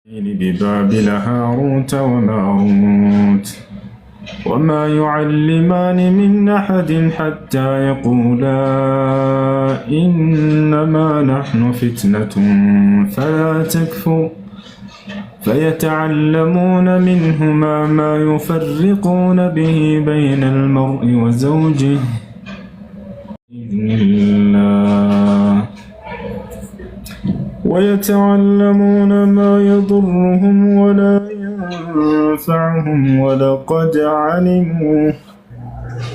ببابل هاروت وماروت وما يعلمان من أحد حتى يقولا إنما نحن فتنة فلا تكفر فيتعلمون منهما ما يفرقون به بين المرء وزوجه بإذن الله ويتعلمون ما يضرهم ولا ينفعهم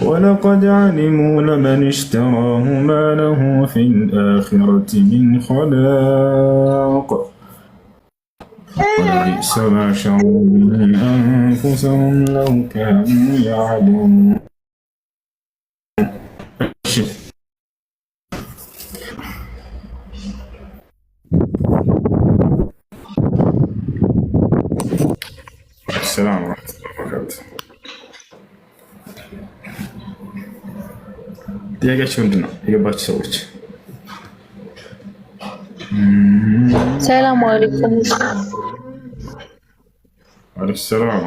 ولقد علموا لمن اشتراه ما له في الآخرة من خلاق ولبئس ما شروا به أنفسهم لو كانوا يعلمون. السلام ورحمة الله وبركاته. ጥያቄያችሁ ምንድን ነው? የገባችሁ ሰዎች ሰላም አለይኩም። ወአለይኩም ሰላም።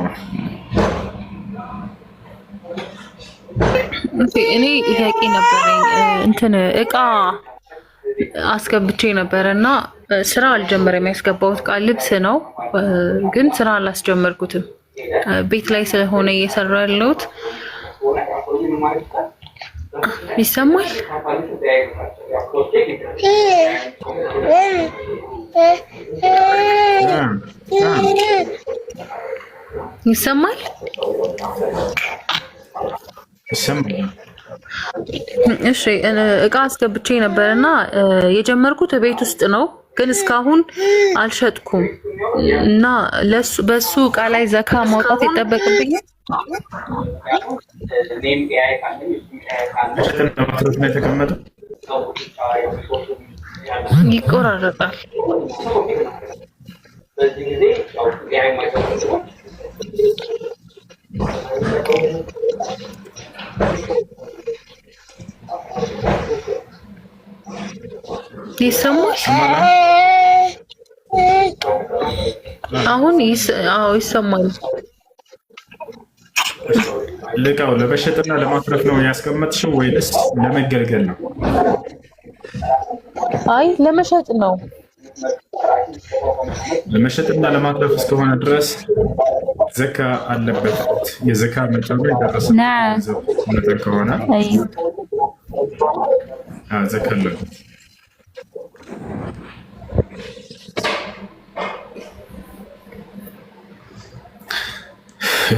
እኔ ጥያቄ ነበረኝ። እንትን እቃ አስገብቼ ነበረና ስራ አልጀመረም። ያስገባሁት እቃ ልብስ ነው፣ ግን ስራ አላስጀመርኩትም። ቤት ላይ ስለሆነ እየሰራ ያለሁት ይሰማል። ይሰማል። እሺ እቃ አስገብቼ ነበርና የጀመርኩት ቤት ውስጥ ነው፣ ግን እስካሁን አልሸጥኩም እና በሱ እቃ ላይ ዘካ ማውጣት ይጠበቅብኛል? ይቆራረጣል። ይሰማል? አሁን ይሰማል። ልቃው ለመሸጥና ለማትረፍ ነው ያስቀመጥሽው ወይስ ለመገልገል ነው? አይ ለመሸጥ ነው። ለመሸጥና ለማትረፍ እስከሆነ ድረስ ዘካ አለበት። የዘካ መጠኑ የደረሰ መጠን ከሆነ ዘካ አለበት።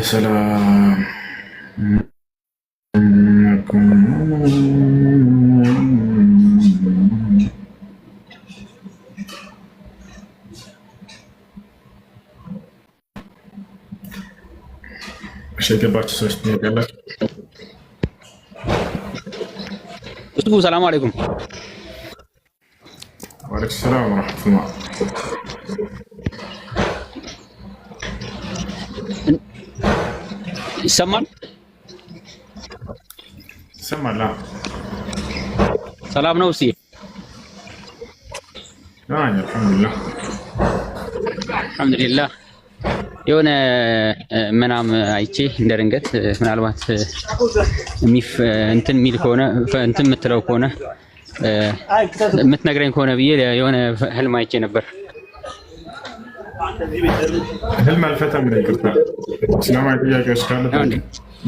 ሰላም የገባችሁ ሰዎች ያላችሁ እስኩ ሰላም አለይኩም። ወአለይኩም ሰላም ወራህመቱላህ። ይሰማል? ይሰማል። ሰላም ነው። እስኪ አልሐምዱሊላህ። የሆነ ምናምን አይቼ እንደድንገት ምናልባት እንትን የሚል ከሆነ እንትን የምትለው ከሆነ የምትነግረኝ ከሆነ ብዬ የሆነ ህልም አይቼ ነበር። ህልም አልፈታም። ይቅርታ እስላማዊ ጥያቄዎች ካሉ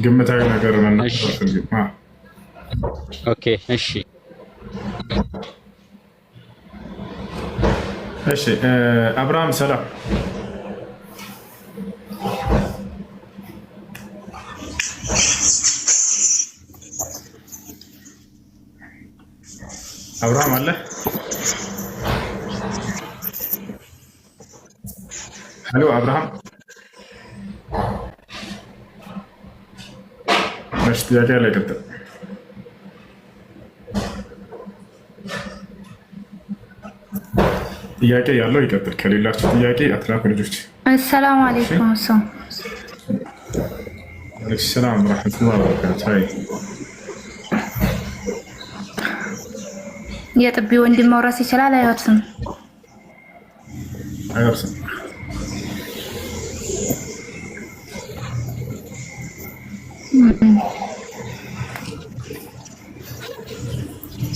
ግምታዊ ነገር ነው። ኦኬ እሺ እሺ። አብርሃም ሰላም። አብርሃም አለ? ሄሎ አብርሃም። እሺ ጥያቄ ላይ ቀጥል። ጥያቄ ያለው ይቀጥል። ከሌላችሁ ጥያቄ አትላኩ ልጆች። አሰላሙ አለይኩም። ሰላም ወራህመቱላሂ ወበረካቱህ። የጥቢ ወንድም መውረስ ይችላል? አይወርስም? አይወርስም።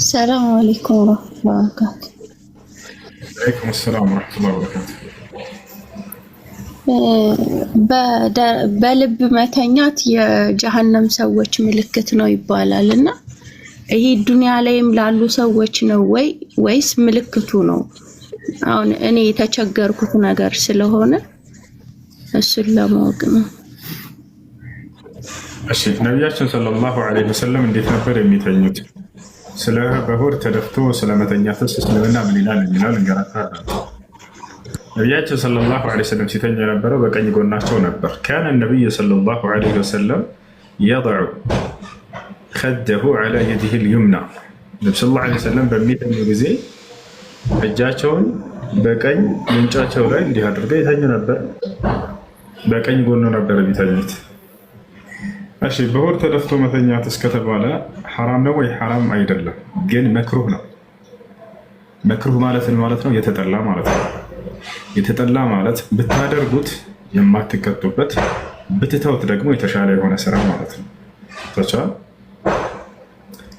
ሰላም አለይኩም ወራህመቱላሂ ወበረካቱ። ወአለይኩም ሰላም ወራህመቱላሂ ወበረካቱ። በልብ መተኛት የጀሃነም ሰዎች ምልክት ነው ይባላል እና ይሄ ዱንያ ላይም ላሉ ሰዎች ነው ወይስ ምልክቱ ነው? አሁን እኔ የተቸገርኩት ነገር ስለሆነ እሱን ለማወቅ ነው። እሺ ነቢያችን ሰለላሁ ዐለይሂ ወሰለም እንዴት ነበር የሚተኙት? ስለ በሆድ ተደፍቶ ስለመተኛትስ እስልምና ምን ይላል የሚላል እንገራታለን። ነቢያችን ሰለላሁ ዐለይሂ ወሰለም ሲተኛ የነበረው በቀኝ ጎናቸው ነበር። ካነ ነቢይ ሰለላሁ ዐለይሂ ወሰለም የضع خده على يده اليمنى ነብዩ ሰለላሁ ዐለይሂ ወሰለም በሚተኙ ጊዜ እጃቸውን በቀኝ ምንጫቸው ላይ እንዲህ አድርገው ይተኙ ነበር። በቀኝ ጎኑ ነበር የሚተኙት። እሺ በሆድ ተደፍቶ መተኛት እስከተባለ ሐራም ነው ወይ? ሐራም አይደለም፣ ግን መክሩህ ነው። መክሩህ ማለት ምን ማለት ነው? የተጠላ ማለት ነው። የተጠላ ማለት ብታደርጉት የማትቀጡበት ብትተውት ደግሞ የተሻለ የሆነ ስራ ማለት ነው። ተቻለ።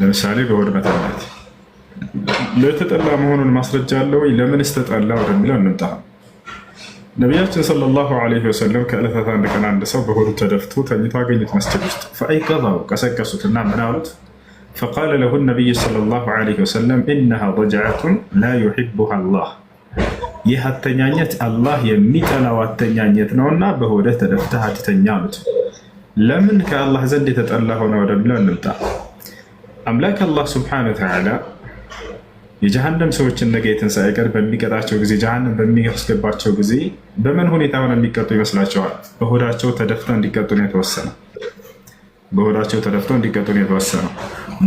ለምሳሌ በሆድ መተኛት ለተጠላ መሆኑን ማስረጃ አለ ወይ? ለምንስ ተጠላ ወደሚለው እንምጣ። ነቢያችን ሰለላሁ ዐለይሂ ወሰለም ከዕለታት አንድ ቀን አንድ ሰው በሆዱ ተደፍቶ ተኝቶ አገኙት መስጂድ ውስጥ። ፈአይቀዛው ቀሰቀሱትና ምን አሉት? ፈቃለ ለሁ ነቢይ ሰለላሁ ዐለይሂ ወሰለም ኢነሃ ضجعቱን ላ ዩሒቡሃ አላህ፣ ይህ አተኛኘት አላህ የሚጠላው አተኛኘት ነውና በሆድህ ተደፍተህ አትተኛ አሉት። ለምን ከአላህ ዘንድ የተጠላ ሆነ ወደሚለው እንምጣ። አምላክ አላህ ሱብሓነሁ ወተዓላ የጀሃነም ሰዎችን ነገ የትንሣኤ ቀን በሚቀጣቸው ጊዜ ጀሃነም በሚያስገባቸው ጊዜ በምን ሁኔታ ሆነ የሚቀጡ ይመስላቸዋል? በሆዳቸው ተደፍተው እንዲቀጡ ነው የተወሰነው። በሆዳቸው ተደፍተው እንዲቀጡ ነው የተወሰነው።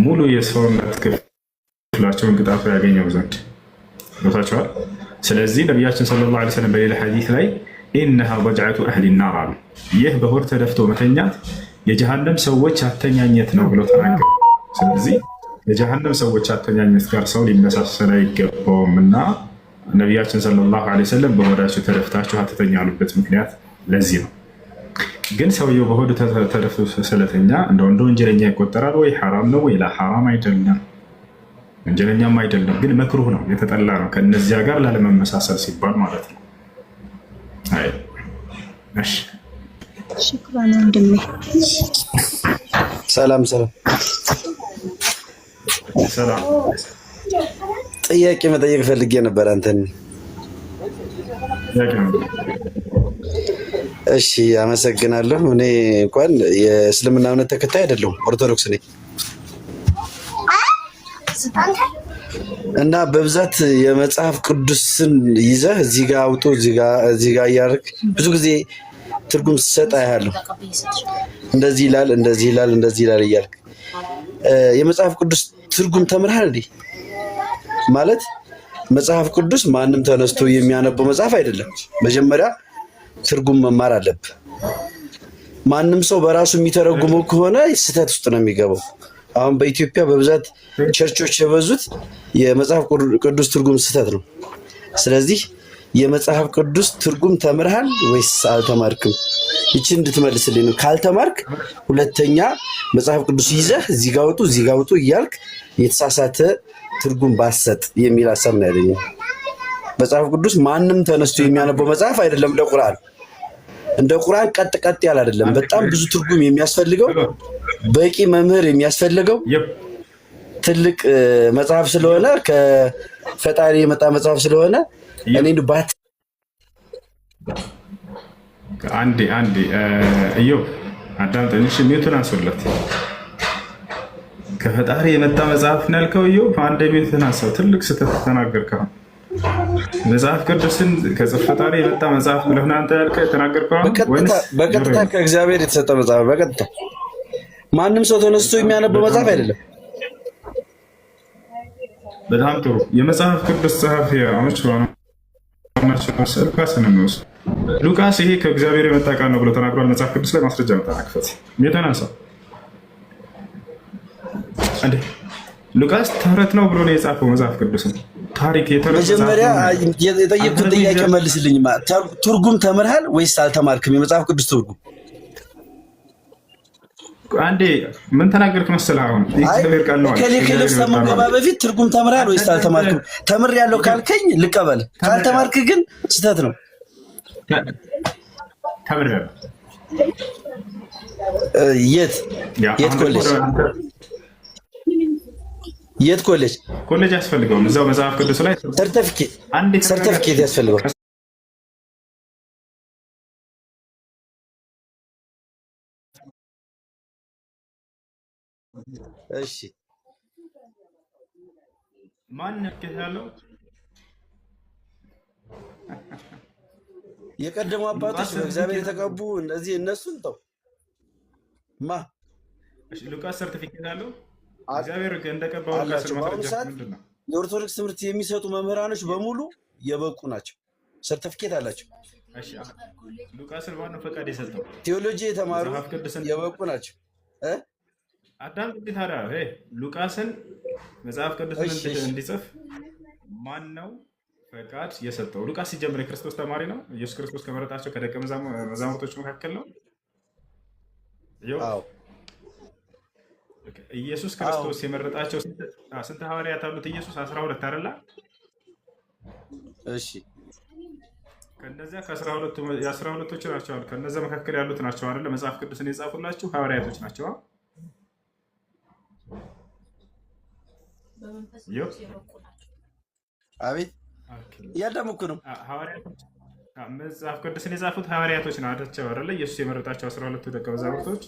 ሙሉ የሰውነት ክፍላቸውን ቅጣቱ ያገኘው ዘንድ ቦታቸዋል። ስለዚህ ነቢያችን ሰለላሁ ዐለይሂ ወሰለም በሌላ ሐዲስ ላይ ኢነሃ ضجعቱ አህሊ ናር አሉ። ይህ በሆድ ተደፍቶ መተኛት የጀሃነም ሰዎች አተኛኘት ነው ብሎ ተናገሩ። ስለዚህ የጀሃነም ሰዎች አተኛኘት ጋር ሰው ሊመሳሰል አይገባውም እና ነቢያችን ሰለላሁ ዐለይሂ ወሰለም በሆዳቸው ተደፍታችሁ አትተኛ ያሉበት ምክንያት ለዚህ ነው። ግን ሰውየው በሆዱ ተደፍቶ ስለተኛ እንደ ወንጀለኛ ይቆጠራል ወይ? ሐራም ነው ወይ? ሐራም አይደለም፣ ወንጀለኛም አይደለም። ግን መክሩህ ነው፣ የተጠላ ነው። ከነዚያ ጋር ላለመመሳሰል ሲባል ማለት ነው። አይ እሺ፣ ሽክራን ወንድሜ። ሰላም ሰላም። ጥያቄ መጠየቅ ፈልጌ ነበር አንተን። እሺ አመሰግናለሁ። እኔ እንኳን የእስልምና እምነት ተከታይ አይደለሁም፣ ኦርቶዶክስ ነኝ እና በብዛት የመጽሐፍ ቅዱስን ይዘህ እዚህ ጋር አውጡ እዚህ ጋር እያደረግ ብዙ ጊዜ ትርጉም ስትሰጥ አያለሁ። እንደዚህ ይላል እንደዚህ ይላል እንደዚህ ይላል እያልክ የመጽሐፍ ቅዱስ ትርጉም ተምርሃል እንዴ? ማለት መጽሐፍ ቅዱስ ማንም ተነስቶ የሚያነበው መጽሐፍ አይደለም። መጀመሪያ ትርጉም መማር አለብህ። ማንም ሰው በራሱ የሚተረጉመው ከሆነ ስህተት ውስጥ ነው የሚገባው። አሁን በኢትዮጵያ በብዛት ቸርቾች የበዙት የመጽሐፍ ቅዱስ ትርጉም ስህተት ነው። ስለዚህ የመጽሐፍ ቅዱስ ትርጉም ተምርሃል ወይስ አልተማርክም? ይችን እንድትመልስልኝ ነው። ካልተማርክ ሁለተኛ መጽሐፍ ቅዱስ ይዘህ እዚህ ጋር ውጡ እያልክ የተሳሳተ ትርጉም ባሰጥ የሚል ሀሳብ ነው ያለኝ። መጽሐፍ ቅዱስ ማንም ተነስቶ የሚያነበው መጽሐፍ አይደለም። እንደ ቁርአን ቀጥ ያለ አይደለም። በጣም ብዙ ትርጉም የሚያስፈልገው በቂ መምህር የሚያስፈልገው ትልቅ መጽሐፍ ስለሆነ ከፈጣሪ የመጣ መጽሐፍ ስለሆነ እኔ ባት አንዴ እዮብ አዳምጠኝ። እሺ ሚዩቱን አንሱለት። ከፈጣሪ የመጣ መጽሐፍ ነው ያልከው እዮብ። አንዴ ሚዩቱን አንሳው። ትልቅ ስህተት ተናገርከው። መጽሐፍ ቅዱስን ከፈጣሪ የመጣ መጽሐፍ ብለህ ነው አንተ ያልከው የተናገርከው። በቀጥታ ከእግዚአብሔር የተሰጠ መጽሐፍ፣ በቀጥታ ማንም ሰው ተነስቶ የሚያነበው መጽሐፍ አይደለም። በጣም ጥሩ። የመጽሐፍ ቅዱስ ጸሐፊዎች ሉቃስ ይሄ ከእግዚአብሔር የመጣ ቃል ነው ብሎ ተናግሯል። መጽሐፍ ቅዱስ ላይ ማስረጃ መጣ። ክፈት የተናሳ እንዴ ሉቃስ ተረት ነው ብሎ ነው የጻፈው መጽሐፍ ቅዱስን ታሪክ የተረት። መጀመሪያ የጠየቁት ጥያቄ መልስልኝ። ትርጉም ተምርሃል ወይስ አልተማርክም? የመጽሐፍ ቅዱስ ትርጉም አንዴ ምን ተናገርክ መሰለህ? አሁን እግዚአብሔር ቃል ነው ከሌ ከልብስ ከመገባ በፊት ትርጉም ተምራል ወይስ አልተማርክም? ተምር ያለው ካልከኝ ልቀበል፣ ካልተማርክ ግን ስህተት ነው። ተምሬያለሁ። የት ኮሌጅ? የት ኮሌጅ? ኮሌጅ ያስፈልገውም እዛው መጽሐፍ ቅዱስ ላይ ሰርተፊኬት ያስፈልገው። እሺ ማን ያለው የቀደሙ አባቶች በእግዚአብሔር የተቀቡ እነዚህ እነሱን ተው። ሉቃስ ሰርቲፊኬት አለው እግዚአብሔር እንደቀባው ሉቃስ ምንድነው? የኦርቶዶክስ ትምህርት የሚሰጡ መምህራኖች በሙሉ የበቁ ናቸው፣ ሰርቲፊኬት አላቸው። እሺ ሉቃስን ማነው ፈቃድ የሰጠው? ቴዎሎጂ የተማሩ የበቁ ናቸው። አዳም እንዴት ታዲያ ሉቃስን መጽሐፍ ቅዱስን እንዲጽፍ ማን ነው ፈቃድ የሰጠው? ሉቃስ ሲጀምር የክርስቶስ ተማሪ ነው። ኢየሱስ ክርስቶስ ከመረጣቸው ከደቀ መዛሙርቶች መካከል ነው። ኢየሱስ ክርስቶስ የመረጣቸው ስንት ሐዋርያት አሉት? ኢየሱስ 12 አይደለ? እሺ ከነዚያ የ12ቶቹ ናቸው። ከነዚያ መካከል ያሉት ናቸው አይደለ? መጽሐፍ ቅዱስን የጻፉላችሁ ሐዋርያቶች ናቸው። አቤት እያዳመኩ ነው። መጽሐፍ ቅዱስን የጻፉት ሐዋርያቶች ናቸው አይደለ? ኢየሱስ የመረጣቸው 12ቱ ደቀ መዛሙርቶች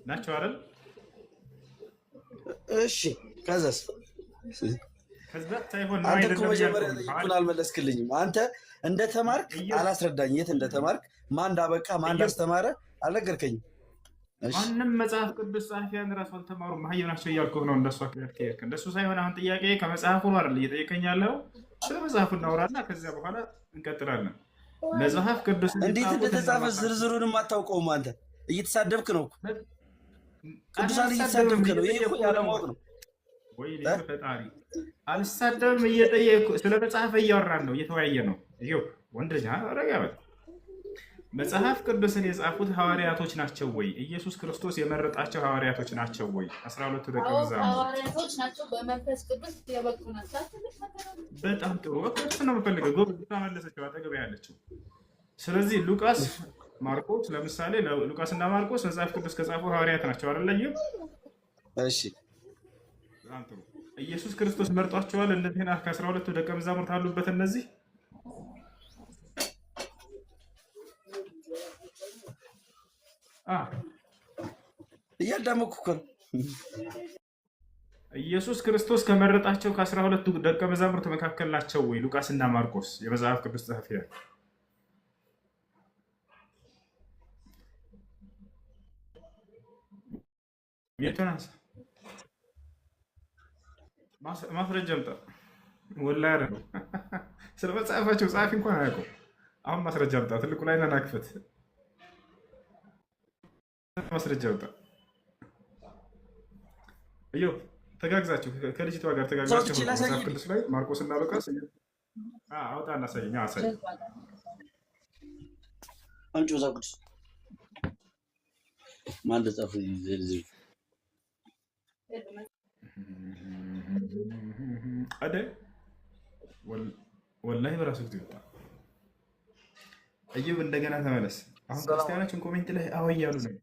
ናቸው አይደል? እሺ ከዛስ? ከዛ ሳይሆን አንተ እኮ መጀመሪያ ጠይቁን አልመለስክልኝም። አንተ እንደተማርክ አላስረዳኝ። የት እንደተማርክ ማን እንዳበቃ ማን እንዳስተማረ አልነገርከኝም። ማንም መጽሐፍ ቅዱስ ጸሐፊያን ራሱ አልተማሩም መሀይም ናቸው እያልኩህ ነው። እንደሱ አካሄድክ እንደሱ ሳይሆን አሁን ጥያቄ ከመጽሐፉ ነው አይደል እየጠየቀኝ ያለው? ስለ መጽሐፉ እናውራና ከዚያ በኋላ እንቀጥላለን። መጽሐፍ ቅዱስ እንዴት እንደተጻፈ ዝርዝሩንም አታውቀውም። አንተ እየተሳደብክ ነው። ቅዱሳን እየተሳደብክ ነው። ይሄ እኮ ያለማወቅ ነው። ወይ ፈጣሪ አልሳደብም። እየጠየቅኩ ስለ መጽሐፍ እያወራን ነው፣ እየተወያየ ነው። ይኸው ወንድ ልጅ ረጋ በል። መጽሐፍ ቅዱስን የጻፉት ሐዋርያቶች ናቸው ወይ? ኢየሱስ ክርስቶስ የመረጣቸው ሐዋርያቶች ናቸው ወይ? 12ቱ ደቀ መዛሙርት ሐዋርያቶች ናቸው፣ በመንፈስ ቅዱስ የበቁ ናቸው። በጣም ጥሩ ወቅት ነው የምፈልገው። ጎበዝ ተመለሰችው አጠገብ ያለችው። ስለዚህ ሉቃስ፣ ማርቆስ ለምሳሌ ሉቃስ እና ማርቆስ መጽሐፍ ቅዱስ ከጻፉ ሐዋርያት ናቸው አይደል? እሺ በጣም ጥሩ። ኢየሱስ ክርስቶስ መርጧቸዋል። እነዚህና ከ12ቱ ደቀ መዛሙርት አሉበት እነዚህ እያዳመኩ እኮ ነው። ኢየሱስ ክርስቶስ ከመረጣቸው ከ12ቱ ደቀ መዛሙርት መካከል ናቸው ወይ ሉቃስ እና ማርቆስ የመጽሐፍ ቅዱስ ጸሐፊያን? የቶናስ ማስረጃ አምጣ። ወላሂ አይደለም ስለ መጽሐፋቸው ጸሐፊ እንኳን አያውቁም። አሁን ማስረጃ አምጣ። ትልቁ ላይ ና ክፈት። ማስረጃ አምጣ። እዮ ተጋግዛችሁ ከልጅቷ ጋር ተጋግዛችሁ መጽሐፍ ቅዱስ ላይ ማርቆስ እና ሉቃስ አውጣ እና አሳየኝ። አሳይ አንቺ መጽሐፍ ቅዱስ ማን እንደጻፈ ዝርዝር አይደል? ወላሂ በራሱ ጊዜ ወጣ። እዩብ እንደገና ተመለስ። አሁን ክርስቲያኖችን ኮሜንት ላይ አዎ እያሉ ነው።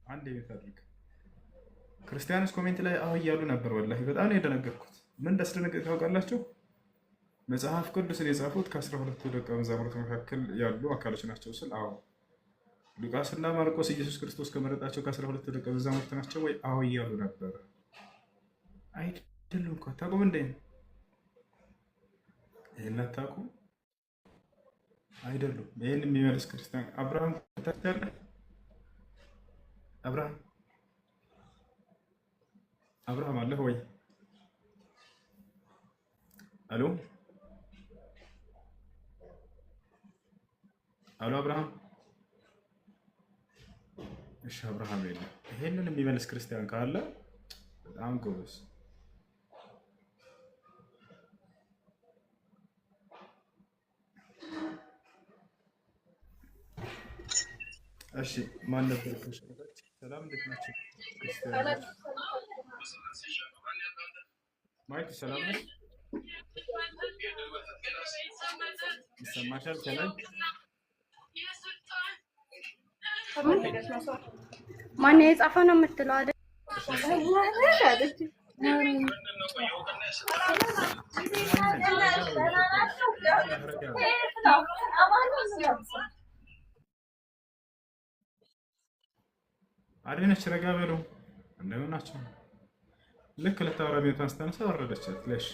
አንድ ቤት አድርግ። ክርስቲያኖች ኮሜንት ላይ አዎ እያሉ ነበር። ወላሂ በጣም ነው የደነገጥኩት። ምን እንዳስደነገጥ ታውቃላችሁ? መጽሐፍ ቅዱስን የጻፉት ከ12ቱ ደቀ መዛሙርት መካከል ያሉ አካሎች ናቸው ስል አዎ ሉቃስና ማርቆስ ኢየሱስ ክርስቶስ ከመረጣቸው ከ12ቱ ደቀ መዛሙርት ናቸው ወይ? አዎ እያሉ ነበር። አይደሉም እኮ አታውቁም እንዴ? ይህን አታውቁም? አይደሉም። ይህን የሚመልስ ክርስቲያን አብርሃም ታያለ። አብርሃም አለህ ወይ? አሎ አሎ፣ አብርሃም። እሺ አብርሃም የለም። ይሄንን የሚመልስ ክርስቲያን ካለ በጣም ጎበዝ። እሺ ማን ነበር? ሰላም እንዴት ናቸው ክርስቲያኖች? ማይክ ሰላም ነሽ? ይሰማሻል? ከላይ ማን የጻፈው ነው የምትለው አይደል? አድነች ረጋ በሉ። እንደምን ናቸው? ልክ ለታወራ ቤቷን ስታነሳ ወረደቻት። ለሽ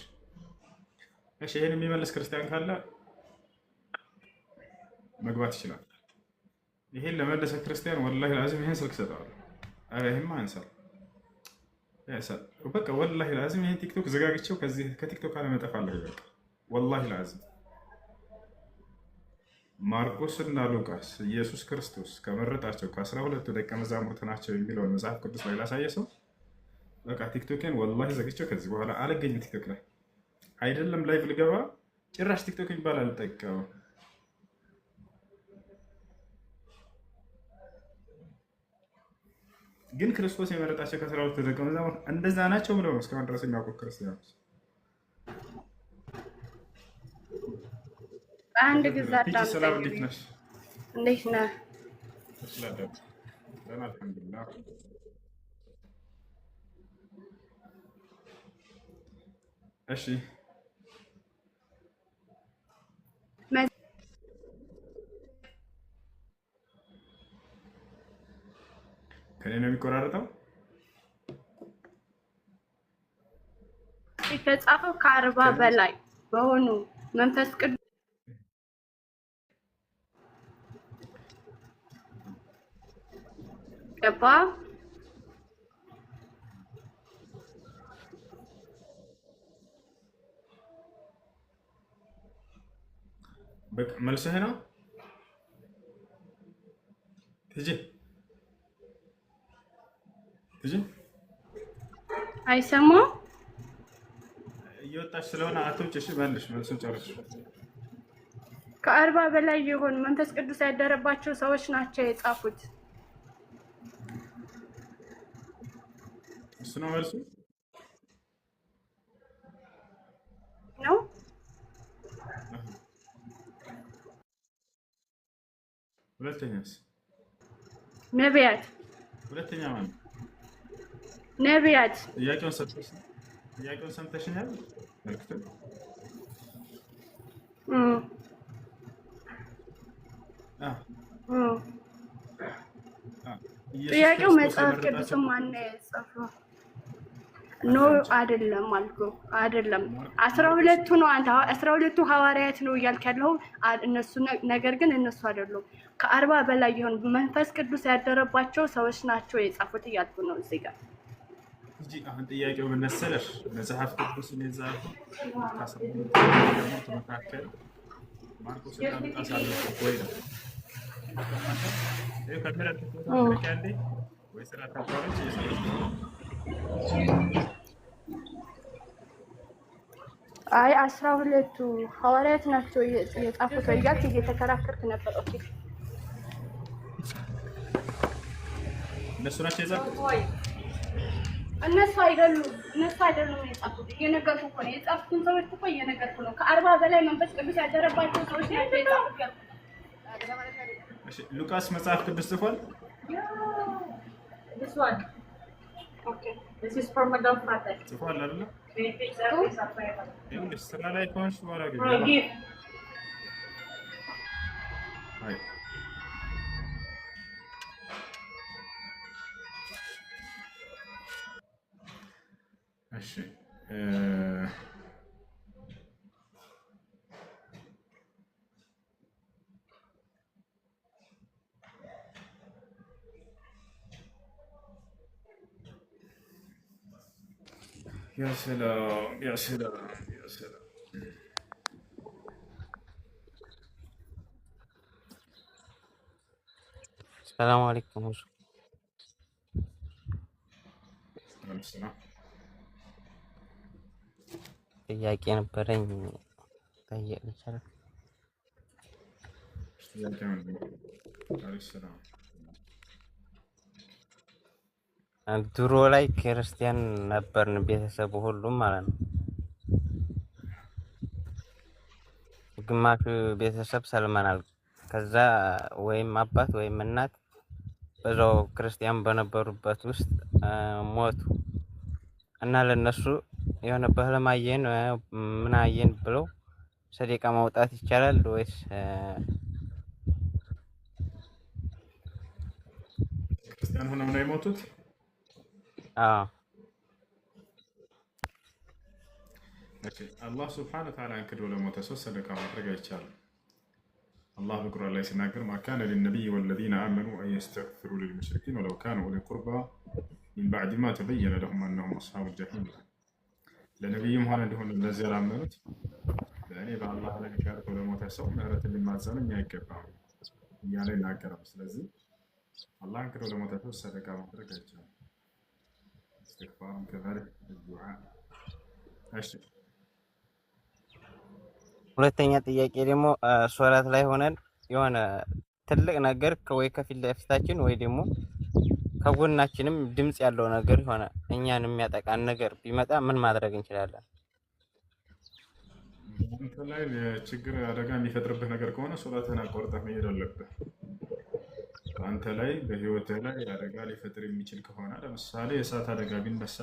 እሺ፣ ይሄን የሚመልስ ክርስቲያን ካለ መግባት ይችላል። ይሄን ለመለሰ ክርስቲያን ወላሂ ላዚም ይሄን ስልክ ሰጠዋለሁ። አረ ይሄማ ያንሳል ያንሳል። በቃ ወላሂ ላዚም ይሄን ቲክቶክ ዘጋግቼው ከቲክቶክ አለመጠፋለሁ። በቃ ወላሂ ላዚም ማርቆስ እና ሉቃስ ኢየሱስ ክርስቶስ ከመረጣቸው ከ12ቱ ደቀ መዛሙርት ናቸው የሚለውን መጽሐፍ ቅዱስ ላይ ላሳየ ሰው በቃ ቲክቶክን ወላሂ ዘግቼው ከዚህ በኋላ አልገኝም። ቲክቶክ ላይ አይደለም ላይቭ ልገባ ጭራሽ ቲክቶክ ይባል አልጠቀምም። ግን ክርስቶስ የመረጣቸው ከ12ቱ ደቀ መዛሙርት እንደዛ ናቸው ብለው ነው እስካሁን ድረስ የሚያውቁ ክርስቲያኖች። አንድ ጊዜ ሰላም እንዴት ነሽ? እንዴት ነህ? አልሐምዱሊላህ። እሺ ከኔ ነው የሚቆራረጠው። የተጻፈው ከ40 በላይ በሆኑ መንፈስ ቅዱስ ገባ። በቃ መልስህ ነው ትጂ አይሰማም። እየወጣች ስለሆነ አቶች እሺ መልሽ፣ መልሱን ጨርሽ። ከ40 በላይ የሆኑ መንፈስ ቅዱስ ያደረባቸው ሰዎች ናቸው የጻፉት። እሱ ነው መልሱ ነው። ሁለተኛስ? ነቢያት። ሁለተኛ ማለት ነቢያት። ጥያቄውን ሰምተሽኛል? መልክቱ ጥያቄው መጽሐፍ ቅዱስ ማነው የጻፈው? ኖ አይደለም አልኩህ። አይደለም 12ቱ ነው። አንተ 12ቱ ሐዋርያት ነው እያልክ ያለው እነሱ፣ ነገር ግን እነሱ አይደሉም። ከ40 በላይ የሆኑ መንፈስ ቅዱስ ያደረባቸው ሰዎች ናቸው የጻፉት እያልኩ ነው እዚህ ጋር እንጂ። አሁን ጥያቄው ምን መሰለሽ? መጽሐፍ ቅዱስን የጻፈው መካከል ማርቆስ እና ሉቃስ አለበት ወይ ነው? ይሄ ከተረተ ያለ ወይ ስራ ተባለች የሰለች አይ 12ቱ ሐዋርያት ናቸው የጻፉት እያልክ እየተከራከርክ ነበር። ኦኬ እነሱ ናቸው የጻፉት? እነሱ አይደሉም የጻፉት። እየነገርኩ እኮ ነው። የጻፉትን ሰዎች እኮ እየነገርኩ ነው። ከ40 በላይ መንፈስ ቅዱስ ያደረባቸው ሰዎች ናቸው የጻፉት። እሺ ሉቃስ መጽሐፍ ቅዱስ ጽፏል? This one. Okay. This is for Madam Father. ጽፏል አይደል? ይኸውልሽ ስራ ላይ ከሆንሽ በኋላ ግን አይ እሺ يا سلام يا سلام يا سلام. السلام عليكم. السلام. ጥያቄ ነበረኝ ጠየቅ ይችላል? ጥያቄ ምንድን ነው? አለይኩም ሰላም ድሮ ላይ ክርስቲያን ነበርን ቤተሰቡ ሁሉም ማለት ነው። ግማሹ ቤተሰብ ሰልመናል። ከዛ ወይም አባት ወይም እናት በዛው ክርስቲያን በነበሩበት ውስጥ ሞቱ እና ለነሱ የሆነ በህልም አየን ምን አየን ብለው ሰደቃ ማውጣት ይቻላል ወይስ? ክርስቲያን ሆነው ነው የሞቱት? አዎ። አላህ ሱብሓነሁ ወተዓላ ክዶ ለሞተ ሰው ሰደቃ ማድረግ አይቻልም። አላህ በቁርአን ላይ ሲናገር ማ ካነ ሊነቢይ ወለዚነ አመኑ አን የስተግፊሩ ሊልሙሽሪኪን ወለው ካኑ ኡሊ ቁርባ ሚን ባዕድ ማ ተበየነ ለሁም አነሁም አስሓቡል ጀሒም። ለነቢይም ሆነ እንዲሆን ለዚህ ያላመኑት በእኔ በአላህ ላይ ሸርቶ ለሞተ ሰው ምህረትን ሊማጸንም አይገባም እያለ ይናገራል። ስለዚህ አላህን ክዶ ለሞተ ሰው ሰደቃ ማድረግ አይቻልም። እስትግፋርም ከዛሊክ ዱዓ። እሺ ሁለተኛ ጥያቄ ደግሞ ሶላት ላይ ሆነን የሆነ ትልቅ ነገር ወይ ከፊት ለፊታችን ወይ ደግሞ ከጎናችንም ድምጽ ያለው ነገር ሆነ እኛን የሚያጠቃን ነገር ቢመጣ ምን ማድረግ እንችላለን? አንተ ላይ ችግር አደጋ የሚፈጥርብህ ነገር ከሆነ ሶላትህን አቋርጠህ መሄድ አለብህ። አንተ ላይ በህይወትህ ላይ አደጋ ሊፈጥር የሚችል ከሆነ ለምሳሌ የእሳት አደጋ ቢነሳ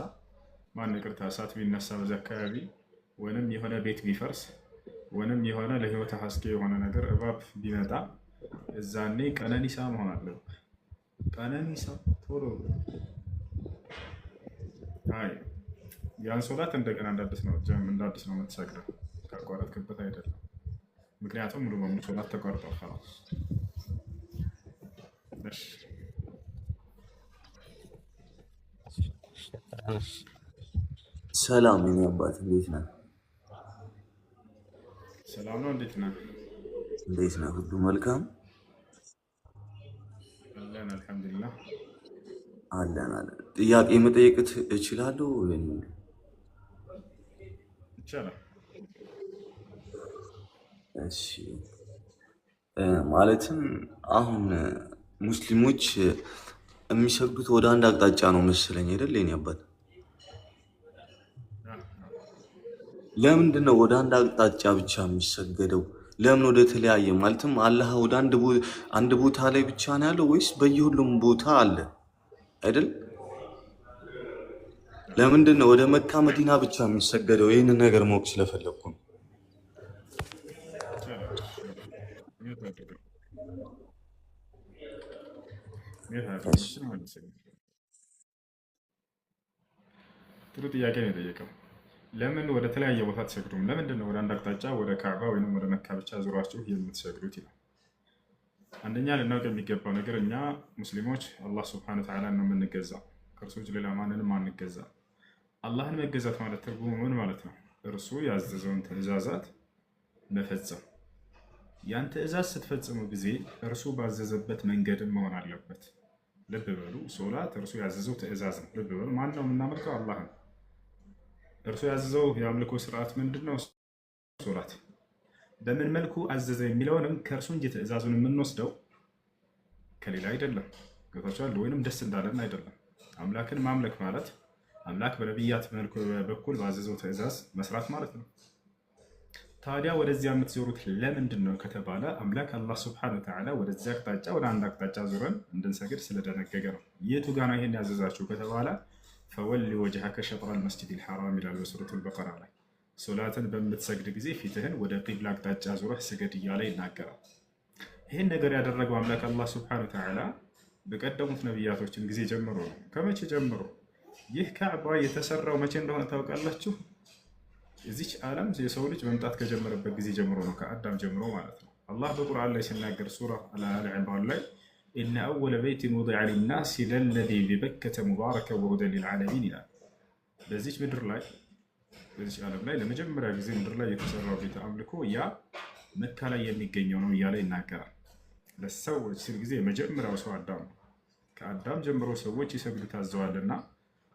እሳት ቢነሳ በዛ አካባቢ ወይንም የሆነ ቤት ቢፈርስ ወይንም የሆነ ለህይወት አስጊ የሆነ ነገር እባብ ቢመጣ እዛኔ ቀነኒሳ መሆን አለብህ። ቀነኒሳ ቶሎ ያን ሶላት እንደገና እንዳዲስ ነው የምትሰግደው፣ ካቋረጥክበት አይደለም። ምክንያቱም ሙሉ በሙሉ ሶላት ተቋርጧል። خلاص ሰላም የኔ አባት እንዴት ነህ? ሰላም ነው። እንዴት ነህ? ሁሉ መልካም አለን አልሐምዱሊላህ። አለን። ጥያቄ መጠየቅ እችላለሁ? ይቻላል። እሺ ማለትም አሁን ሙስሊሞች የሚሰግዱት ወደ አንድ አቅጣጫ ነው መሰለኝ አይደል የኔ አባት? ለምንድን ነው ወደ አንድ አቅጣጫ ብቻ የሚሰገደው? ለምን ወደ ተለያየ? ማለትም አላህ ወደ አንድ ቦታ ላይ ብቻ ነው ያለው ወይስ በየሁሉም ቦታ አለ አይደል? ለምንድን ነው ወደ መካ መዲና ብቻ የሚሰገደው? ይህንን ነገር ማወቅ ስለፈለኩ ነው። ጥሩ ጥያቄ ነው የጠየቀው። ለምን ወደ ተለያየ ቦታ አትሰግዱም? ለምንድን ነው ወደ አንድ አቅጣጫ ወደ ካዕባ ወይም ወደ መካ ብቻ ዙሯችሁ የምትሰግዱት ይላል። አንደኛ ልናውቅ የሚገባው ነገር እኛ ሙስሊሞች አላህ ሱብሓነሁ ወተዓላ ነው የምንገዛው። ከእርሱ ውጭ ሌላ ማንንም አንገዛም። አላህን መገዛት ማለት ትርጉሙ ምን ማለት ነው? እርሱ ያዘዘውን ትዕዛዛት መፈጸም። ያን ትዕዛዝ ስትፈጽሙ ጊዜ እርሱ ባዘዘበት መንገድም መሆን አለበት። ልብ በሉ፣ ሶላት እርሱ ያዘዘው ትዕዛዝ ነው። ልብ በሉ፣ ማን ነው የምናመልከው? አላህ ነው። እርሱ ያዘዘው የአምልኮ ስርዓት ምንድን ነው? ሶላት። በምን መልኩ አዘዘ የሚለውንም ከእርሱ እንጂ ትዕዛዙን የምንወስደው ከሌላ አይደለም። ገብታችኋል? ወይንም ደስ እንዳለን አይደለም። አምላክን ማምለክ ማለት አምላክ በነቢያት በኩል ባዘዘው ትዕዛዝ መስራት ማለት ነው። ታዲያ ወደዚያ የምትዞሩት ለምንድን ነው ከተባለ አምላክ አላህ ሱብሓነሁ ወተዓላ ወደዚያ አቅጣጫ ወደ አንድ አቅጣጫ ዞረን እንድንሰግድ ስለደነገገ ነው። የቱ ጋር ነው ይሄን ያዘዛችሁ ከተባለ ፈወሊ ወጅሀከ ሸጥረል መስጂዲል ሐራም ይላል በሱረቱል በቀራ ላይ። ሶላትን በምትሰግድ ጊዜ ፊትህን ወደ ቂብላ አቅጣጫ ዞረህ ስገድ እያለ ይናገራል። ይህን ነገር ያደረገው አምላክ አላህ ሱብሓነሁ ወተዓላ በቀደሙት ነቢያቶችን ጊዜ ጀምሮ ነው። ከመቼ ጀምሮ? ይህ ካዕባ የተሰራው መቼ እንደሆነ ታውቃላችሁ? እዚች ዓለም የሰው ልጅ መምጣት ከጀመረበት ጊዜ ጀምሮ ነው፣ ከአዳም ጀምሮ ማለት ነው። አላህ በቁርአን ላይ ሲናገር ሱራ አል ዒምራን ላይ ኢነ አወለ በይቲን ውዲዐ ሊናስ ለለዚ ቢበከተ ሙባረከን ወሁደን ሊልዓለሚን ይላል። በዚች ምድር ላይ በዚች ዓለም ላይ ለመጀመሪያ ጊዜ ምድር ላይ የተሰራው ቤተ አምልኮ ያ መካ ላይ የሚገኘው ነው እያለ ይናገራል። ለሰዎች ሲል ጊዜ የመጀመሪያው ሰው አዳም ነው። ከአዳም ጀምሮ ሰዎች ይሰግዱ ታዘዋልና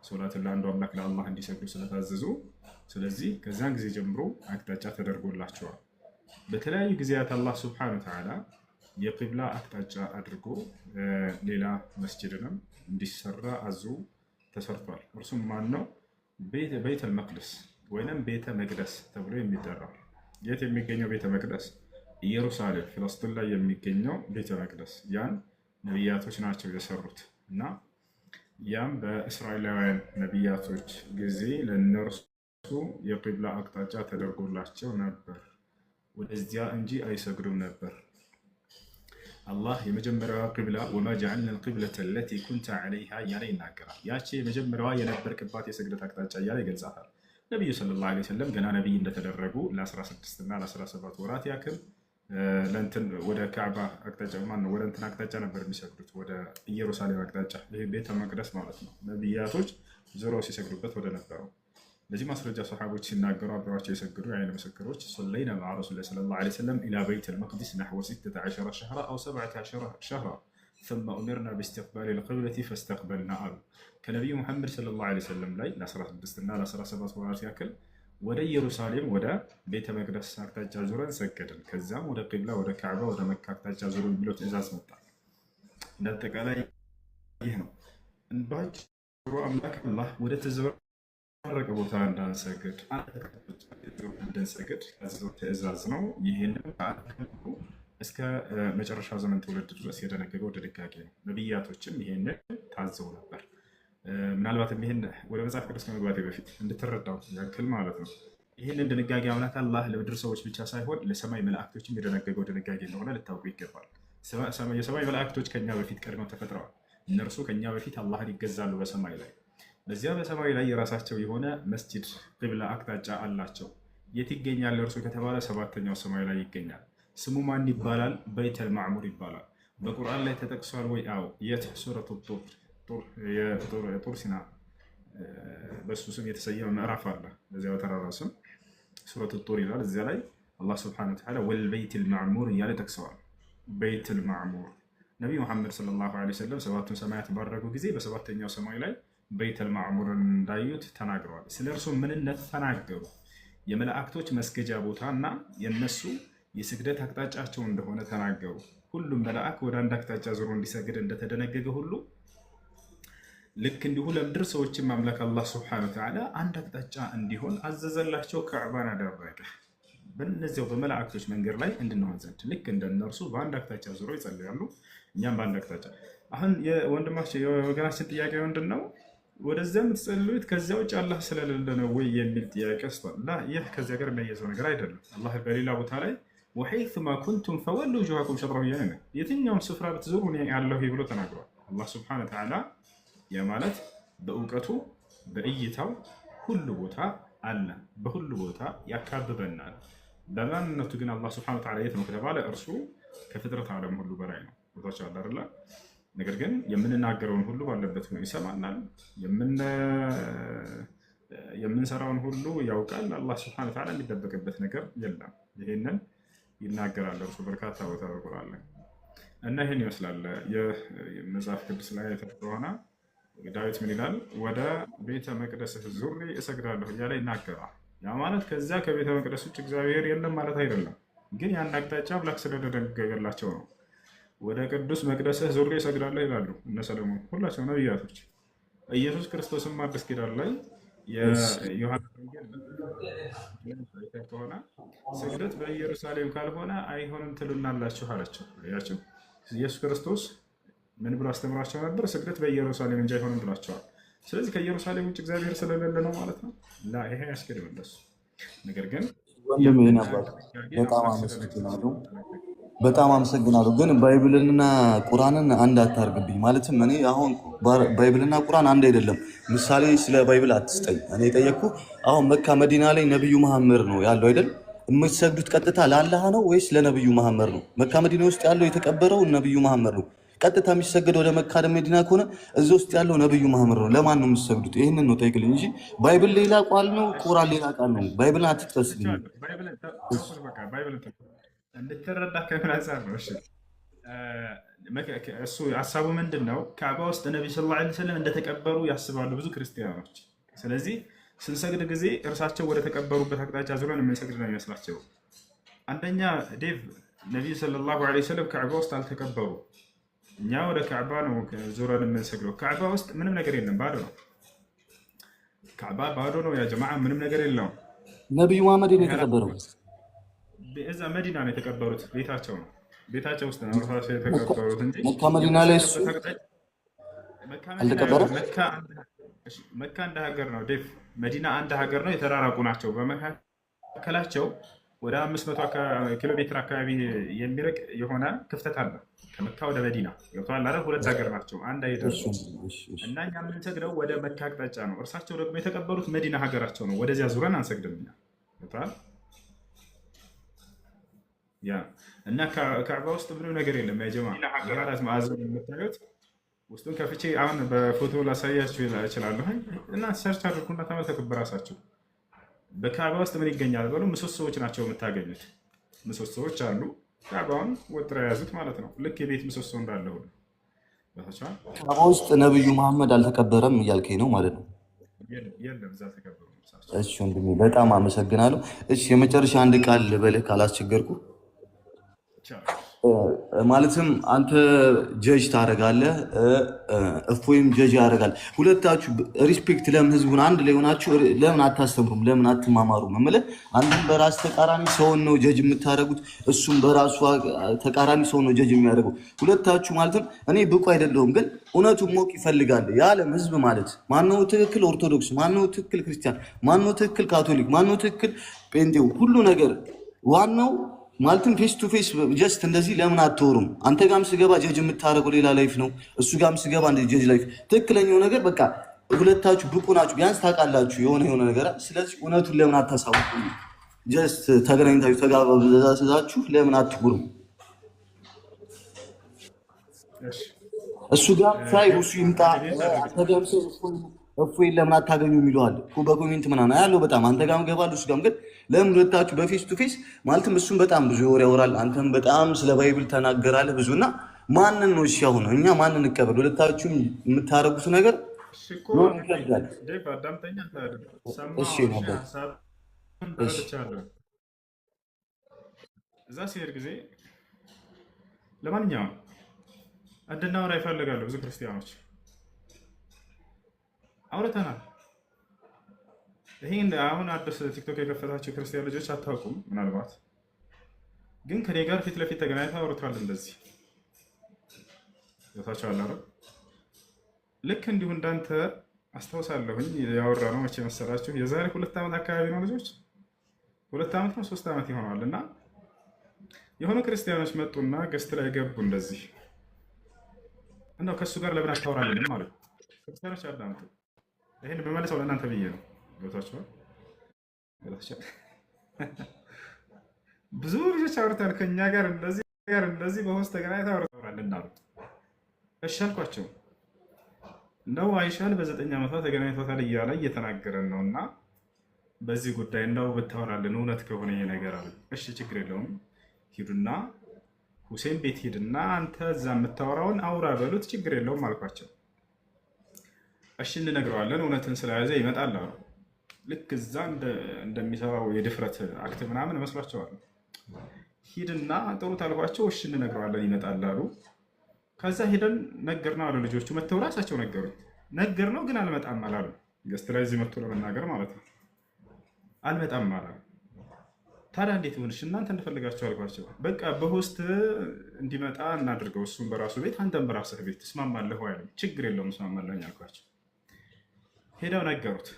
ሶላትን ለአንዱ አምላክ ለአላህ እንዲሰግዱ ስለታዘዙ፣ ስለዚህ ከዚያን ጊዜ ጀምሮ አቅጣጫ ተደርጎላቸዋል። በተለያዩ ጊዜያት አላህ ሱብሓነሁ ወተዓላ የቂብላ አቅጣጫ አድርጎ ሌላ መስጅድንም እንዲሰራ አዞ ተሰርቷል። እርሱም ማን ነው? ቤተል መቅደስ ወይንም ቤተ መቅደስ ተብሎ የሚጠራው። የት የሚገኘው ቤተ መቅደስ? ኢየሩሳሌም ፍልስጤም ላይ የሚገኘው ቤተ መቅደስ። ያን ነቢያቶች ናቸው የሰሩት እና ያም በእስራኤላውያን ነቢያቶች ጊዜ ለእነርሱ የቂብላ አቅጣጫ ተደርጎላቸው ነበር። ወደዚያ እንጂ አይሰግዱም ነበር። አላህ የመጀመሪያዋ ቂብላ ወማ ጀዐልና አልቂብለተ አለቲ ኩንተ ዐለይሃ እያለ ይናገራል። ያቺ የመጀመሪያዋ የነበርክባት የስግደት አቅጣጫ እያለ ይገልጻታል። ነቢዩ ሰለላሁ ዐለይሂ ወሰለም ገና ነቢይ እንደተደረጉ ለ16 እና ለ17 ወራት ያክል ወደ ካዕባ አቅጣጫ ወደ እንትን አቅጣጫ ነበር የሚሰግዱት፣ ወደ ኢየሩሳሌም አቅጣጫ። ይህ ቤተ መቅደስ ማለት ነው። ነቢያቶች ዞረው ሲሰግዱበት ወደ ነበረው። ለዚህ ማስረጃ ሰሓቦች ሲናገሩ አብረዋቸው የሰገዱ የዓይን ምስክሮች ሰለይና መዓ ረሱሊላህ ሰለላሁ ዐለይሂ ወሰለም ኢላ በይቲል መቅዲስ ነሕወ 16 ሸህራ አው 17 ሸህራ ثم أمرنا باستقبال القبلة فاستقبلنا አሉ። ከነቢዩ ሙሐመድ ሰለላሁ ዐለይሂ ወሰለም ላይ ለ16 እና ለ17 ወራት ያክል ወደ ኢየሩሳሌም ወደ ቤተ መቅደስ አቅጣጫ ዙረን ሰገድን። ከዛም ወደ ቂብላ ወደ ካዕባ ወደ መካ አቅጣጫ ዙረን ብሎ ትእዛዝ መጣ። እንዳጠቃላይ ይህ ነው። ባጭሩ አምላክ አላህ ወደ ተዘበራረቀ ቦታ እንዳንሰግድ እንድንሰግድ ያዘዘው ትእዛዝ ነው። ይህንን እስከ መጨረሻው ዘመን ትውልድ ድረስ የደነገገው ድንጋጌ ነው። ነቢያቶችም ይሄንን ታዘው ነበር። ምናልባትም ይህን ወደ መጽሐፍ ቅዱስ ከመግባቴ በፊት እንድትረዳው ያክል ማለት ነው። ይህንን ድንጋጌ አምላክ አላህ ለምድር ሰዎች ብቻ ሳይሆን ለሰማይ መላእክቶችም የደነገገው ድንጋጌ እንደሆነ ልታውቁ ይገባል። የሰማይ መላእክቶች ከኛ በፊት ቀድመው ተፈጥረዋል። እነርሱ ከኛ በፊት አላህን ይገዛሉ በሰማይ ላይ። በዚያ በሰማይ ላይ የራሳቸው የሆነ መስጂድ ቂብላ አቅጣጫ አላቸው። የት ይገኛል እርሱ ከተባለ 7ኛው ሰማይ ላይ ይገኛል። ስሙ ማን ይባላል? በይተል ማዕሙር ይባላል። በቁርአን ላይ ተጠቅሷል ወይ? አዎ። የት? ሱረቱ ጡር ሲና በሱ ስም የተሰየመ ምዕራፍ አለ። በዚያ በተራራ ስም ሱረቱ ጡር ይላል። እዚያ ላይ አላህ ስብሐነሁ ወተዓላ ወልበይቲል ማዕሙር እያለ ጠቅሰዋል። በይተል ማዕሙር ነቢዩ ሙሐመድ ሰለላሁ ዐለይሂ ወሰለም 7ቱን ሰማያት ባረጉ ጊዜ በ7ኛው ሰማይ ላይ በይተል ማዕሙርን እንዳዩት ተናግረዋል። ስለ እርሱ ምንነት ተናገሩ። የመላእክቶች መስገጃ ቦታ እና የነሱ የስግደት አቅጣጫቸው እንደሆነ ተናገሩ። ሁሉም መልአክ ወደ አንድ አቅጣጫ ዞሮ እንዲሰግድ እንደተደነገገ ሁሉ ልክ እንዲሁ ለምድር ሰዎችም አምላክ አላህ ሱብሓነሁ ወተዓላ አንድ አቅጣጫ እንዲሆን አዘዘላቸው። ካዕባን አደረገ በእነዚያው በመላእክቶች መንገድ ላይ እንድንሆን ዘንድ። ልክ እንደነርሱ በአንድ አቅጣጫ ዞሮ ይጸልያሉ፣ እኛም በአንድ አቅጣጫ። አሁን የወገናችን ጥያቄ ምንድን ነው? ወደዚያ የምትጸልዩት ከዚያ ውጭ አላህ ስለሌለ ነው ወይ የሚል ጥያቄ ስቷል። ይህ ከዚያ ጋር የሚያየዘው ነገር አይደለም። አላህ በሌላ ቦታ ላይ ወሐይሱማ ኩንቱም ፈወሉ ውጁሃኩም ሸጥረሁ እያለ ነው። የትኛውን ስፍራ ብትዞሩ እኔ ያለሁ ብሎ ተናግሯል አላህ ሱብሓነሁ ወተዓላ። ያ ማለት በእውቀቱ በእይታው ሁሉ ቦታ አለ፣ በሁሉ ቦታ ያካብበናል። በማንነቱ ግን አላህ ሱብሓነሁ ወተዓላ የት ነው ከተባለ እርሱ ከፍጥረት ዓለም ሁሉ በላይ ነው። ቦታቸው አለ አይደለ? ነገር ግን የምንናገረውን ሁሉ ባለበት ነው ይሰማናል። የምንሰራውን ሁሉ ያውቃል። አላህ ሱብሓነሁ ወተዓላ የሚደበቅበት ነገር የለም። ይሄንን ይናገራል እርሱ በርካታ ቦታ በቁርአን ላይ እና ይህን ይመስላል። የመጽሐፍ ቅዱስ ላይ የተጠቀሰና ዳዊት ምን ይላል? ወደ ቤተ መቅደስህ ዙሬ እሰግዳለሁ እያለ ይናገራል። ያ ማለት ከዚያ ከቤተ መቅደስ ውጭ እግዚአብሔር የለም ማለት አይደለም። ግን ያን አቅጣጫ አምላክ ስለደነገገላቸው ነው። ወደ ቅዱስ መቅደስህ ዙሬ እሰግዳለሁ ይላሉ እነ ሰለሞን፣ ሁላቸው ነቢያቶች። ኢየሱስ ክርስቶስም አዲስ ኪዳን ላይ የዮሐንስ ወንጌል ከሆነ ስግደት በኢየሩሳሌም ካልሆነ አይሆንም ትሉናላችሁ አላቸው። ያቸው ኢየሱስ ክርስቶስ ምን ብሎ አስተምሯቸው ነበር? ስግደት በኢየሩሳሌም እንጂ አይሆንም ብሏቸዋል። ስለዚህ ከኢየሩሳሌም ውጭ እግዚአብሔር ስለሌለ ነው ማለት ነው። ይሄ ያስኬድም እንደሱ። ነገር ግን በጣም አመሰግናለሁ። ግን ባይብልንና ቁርአንን አንድ አታርግብኝ። ማለትም እኔ አሁን ባይብልና ቁርአን አንድ አይደለም። ምሳሌ ስለ ባይብል አትስጠኝ። እኔ የጠየቅኩ አሁን መካ መዲና ላይ ነብዩ መሐመድ ነው ያለው አይደል? የምትሰግዱት ቀጥታ ለአላህ ነው ወይስ ለነብዩ መሐመድ ነው? መካ መዲና ውስጥ ያለው የተቀበረው ነብዩ መሐመድ ነው። ቀጥታ የሚሰገደው ወደ መካ መዲና ከሆነ እዚህ ውስጥ ያለው ነብዩ መሐመድ ነው። ለማን ነው የምትሰግዱት? ይሄንን ነው ጠይቅልኝ እንጂ ባይብል ሌላ ቃል ነው፣ ቁርአን ሌላ ቃል ነው። ባይብልን አትጥቀስልኝ። እንድትረዳ ከምን አንፃር ነው? እሱ ሀሳቡ ምንድን ነው? ካዕባ ውስጥ ነቢዩ ሰለላሁ ዐለይሂ ወሰለም እንደተቀበሩ ያስባሉ ብዙ ክርስቲያኖች። ስለዚህ ስንሰግድ ጊዜ እርሳቸው ወደ ተቀበሩበት አቅጣጫ ዙረን የምንሰግድ ነው የሚመስላቸው። አንደኛ ዴቭ ነቢዩ ሰለላሁ ዐለይሂ ወሰለም ካዕባ ውስጥ አልተቀበሩ። እኛ ወደ ካዕባ ነው ዙረን የምንሰግደው። ካዕባ ውስጥ ምንም ነገር የለም፣ ባዶ ነው። ካዕባ ባዶ ነው ያ ጀማዓ፣ ምንም ነገር የለውም። ነቢዩ መሐመድ ነው የተቀበረው። እዛ መዲና ነው የተቀበሩት። ቤታቸው ነው፣ ቤታቸው ውስጥ ነው ራሳቸው የተቀበሩት እንጂ መካ መዲና ላይ እሱ አልተቀበረም። መካ አንድ ሀገር ነው ዴፍ፣ መዲና አንድ ሀገር ነው። የተራራቁ ናቸው። በመካከላቸው ወደ 500 ኪሎ ሜትር አካባቢ የሚርቅ የሆነ ክፍተት አለ ከመካ ወደ መዲና። ገብተዋል አይደል? ሁለት ሀገር ናቸው፣ አንድ አይደለም። እና እኛ የምንሰግደው ወደ መካ አቅጣጫ ነው። እርሳቸው ደግሞ የተቀበሉት መዲና ሀገራቸው ነው። ወደዚያ ዙረን አንሰግድም እኛ። ገብተዋል? ያ እና ካዕባ ውስጥ ምንም ነገር የለም። ያ ጀማ አራት ማዕዘን የምታዩት ውስጡን ከፍቼ አሁን በፎቶ ላሳያችሁ እችላለሁ። እና ሰርች አድርጉና ተመልከቱ በራሳችሁ። በካዕባ ውስጥ ምን ይገኛል በሉ። ምሰሶዎች ናቸው የምታገኙት። ምሰሶዎች አሉ፣ ካዕባውን ወጥረው የያዙት ማለት ነው። ልክ የቤት ምሰሶ እንዳለ ሁሉ ካዕባ ውስጥ ነብዩ መሐመድ አልተቀበረም እያልከኝ ነው ማለት ነው? የለም፣ እዛ ተቀበሩ። እሺ ወንድሜ በጣም አመሰግናለሁ። እሺ የመጨረሻ አንድ ቃል ልበልህ ካላስቸገርኩ። ማለትም አንተ ጀጅ ታደርጋለህ፣ እፎይም ጀጅ ያደርጋል። ሁለታችሁ ሪስፔክት ለምን ህዝቡን አንድ ላይ ሆናችሁ ለምን አታስተምሩም? ለምን አትማማሩም? እምልህ አንተም በራስ ተቃራኒ ሰውን ነው ጀጅ የምታደርጉት፣ እሱም በራሱ ተቃራኒ ሰውን ነው ጀጅ የሚያደርጉት። ሁለታችሁ ማለትም እኔ ብቁ አይደለሁም፣ ግን እውነቱን ሞቅ ይፈልጋል የዓለም ህዝብ ማለት ማነው ትክክል ኦርቶዶክስ፣ ማነው ትክክል ክርስቲያን፣ ማነው ትክክል ካቶሊክ፣ ማነው ትክክል ጴንጤው፣ ሁሉ ነገር ዋናው ማለትም ፌስ ቱ ፌስ ጀስት እንደዚህ ለምን አትወሩም? አንተ ጋም ስገባ ጀጅ የምታደርገው ሌላ ላይፍ ነው፣ እሱ ጋም ስገባ እንደ ጀጅ ላይፍ። ትክክለኛው ነገር በቃ ሁለታችሁ ብቁ ናችሁ፣ ቢያንስ ታውቃላችሁ የሆነ ነገር። ስለዚህ እውነቱን ለምን አታሳውቁም? ጀስት ተገናኝታችሁ ተጋባዛችሁ ለምን አትጉሩም? እሱ ጋር ሳይ እሱ ይምጣ ተጋምሰ እፎይ ለምን አታገኙ የሚለዋል በኮሜንት ምናምን ያለው በጣም አንተ ጋርም ገባል እሱ ጋርም። ግን ለምን ሁለታችሁ በፌስ ቱ ፌስ ማለትም እሱም በጣም ብዙ ወሬ ያወራል፣ አንተም በጣም ስለ ባይብል ተናገራለህ ብዙ እና ማንን ነው እሺ አሁን እኛ ማንን እንቀበል? ሁለታችሁም የምታደርጉት ነገር ይከብዳል። እዛ ሲሄድ ጊዜ ለማንኛውም እንድናወራ ይፈልጋሉ ብዙ ክርስቲያኖች አውርተናል። ይሄን አሁን አዲስ ቲክቶክ የከፈታችሁ ክርስቲያን ልጆች አታውቁም ምናልባት፣ ግን ከኔ ጋር ፊት ለፊት ተገናኝተው አውርተዋል። እንደዚህ ቦታቸው አለ። ልክ እንዲሁ እንዳንተ አስታውሳለሁኝ ያወራ ነው መቼ መሰላችሁ? የዛሬ 2 ዓመት አካባቢ ነው ልጆች 2 ዓመት ነው 3 ዓመት ይሆናል። እና የሆኑ ክርስቲያኖች መጡና ገስት ላይ ገቡ እንደዚህ እንደው ከእሱ ጋር ለምን አታወራለንም ማለት ክርስቲያኖች አዳምጡ። ይሄን በመለሰው ለእናንተ ብዬ ነው። ገብታችኋል? ብዙ ልጆች አውርተዋል ከእኛ ጋር እንደዚህ በውስጥ ተገናኝተው አውርተዋል እንዳሉ። እሺ አልኳቸው። እንደው አይሻል በ9 ዓመቷ ተገናኝተዋል እያለ እየተናገረን ነው እና በዚህ ጉዳይ እንደው ብታወራልን እውነት ከሆነ ይሄ ነገር አለ። እሺ ችግር የለውም ሂዱና ሁሴን ቤት ሂድና አንተ እዛ የምታወራውን አውራ በሉት፣ ችግር የለውም አልኳቸው። እሺ እንነግረዋለን፣ እውነትን ስለያዘ ይመጣል አሉ። ልክ እዛ እንደሚሰራው የድፍረት አክት ምናምን መስሏቸዋል። ሂድና ጥሩት አልኳቸው። እሺ እንነግረዋለን ይመጣል አሉ። ከዛ ሄደን ነገር ነው አሉ ልጆቹ መተው ራሳቸው ነገሩኝ። ነገር ነው ግን አልመጣም አላሉ። ገስት ላይ እዚህ መጥቶ ለመናገር ማለት ነው። አልመጣም አላሉ። ታዲያ እንዴት ይሁንሽ እናንተ እንደፈልጋችሁ አልኳቸው። በቃ በሆስት እንዲመጣ እናድርገው፣ እሱም በራሱ ቤት አንተም በራስህ ቤት ትስማማለህ ወይ? ችግር የለውም እስማማለሁ አልኳቸው። ሄደው ነገሩት።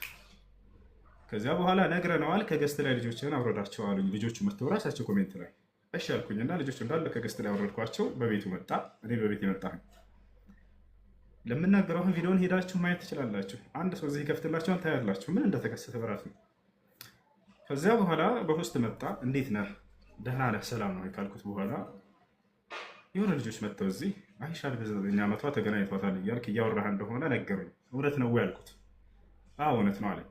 ከዚያ በኋላ ነግረነዋል፣ ከገስት ላይ ልጆችን አውረዳቸው አሉኝ። ልጆቹ መጥተው ራሳቸው ኮሜንት ላይ እሺ አልኩኝና ልጆቹ እንዳለ ከገስት ላይ አውረድኳቸው። በቤቱ መጣ፣ እኔ በቤት የመጣሁ ለምናገረው ቪዲዮን ሄዳችሁ ማየት ትችላላችሁ። አንድ ሰው እዚህ ይከፍትላችኋል፣ ታያላችሁ ምን እንደተከሰተ በራሱ። ከዚያ በኋላ በሆስት መጣ። እንዴት ነህ? ደህና ነህ? ሰላም ነው ካልኩት በኋላ የሆነ ልጆች መጥተው እዚህ አይሻል በ9 ዓመቷ ተገናኝቷታል እያልክ እያወራህ እንደሆነ ነገሩኝ። እውነት ነው ወይ አልኩት። አዎ እውነት ነው አለኝ።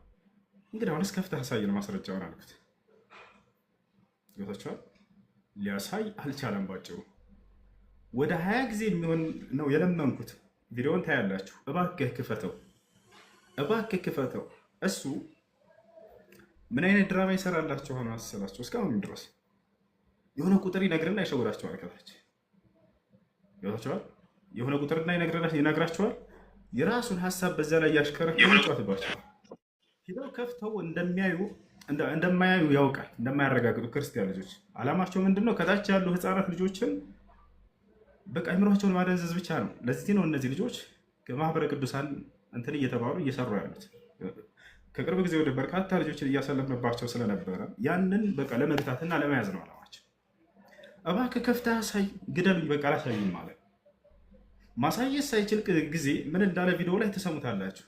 እንግዲህ አሁንስ ከፍተህ አሳየን ማስረጃውን አልኩት። ገብታችኋል? ሊያሳይ አልቻለም። ባጭሩ ወደ 20 ጊዜ የሚሆን ነው የለመንኩት። ቪዲዮውን ታያላችሁ። እባክህ ክፈተው፣ እባክህ ክፈተው። እሱ ምን አይነት ድራማ ይሰራላችሁ ሆነ አሰላችሁ? እስካሁን ድረስ የሆነ ቁጥር ይነግርና ይሸውዳችኋል። ከታች ገብታችኋል? የሆነ ቁጥርና ይነግራችኋል። የራሱን ሀሳብ በዛ ላይ ያሽከረክራል፣ ይጫወትባችኋል። ሂደው ከፍተው እንደማያዩ ያውቃል። እንደማያረጋግጡ ክርስቲያን ልጆች አላማቸው ምንድነው? ከታች ያሉ ህፃናት ልጆችን በቃ አይምሯቸውን ማደንዘዝ ብቻ ነው። ለዚህ ነው እነዚህ ልጆች ከማህበረ ቅዱሳን እንትን እየተባሉ እየሰሩ ያሉት። ከቅርብ ጊዜ ወደ በርካታ ልጆችን እያሰለፍንባቸው ስለነበረ ያንን በቃ ለመግታትና ለመያዝ ነው አላማቸው። እባክህ ከፍተህ አሳይ፣ ግደሉኝ፣ በቃ አላሳይም ማለት ማሳየት ሳይችል ጊዜ ምን እንዳለ ቪዲዮ ላይ ተሰሙታላችሁ።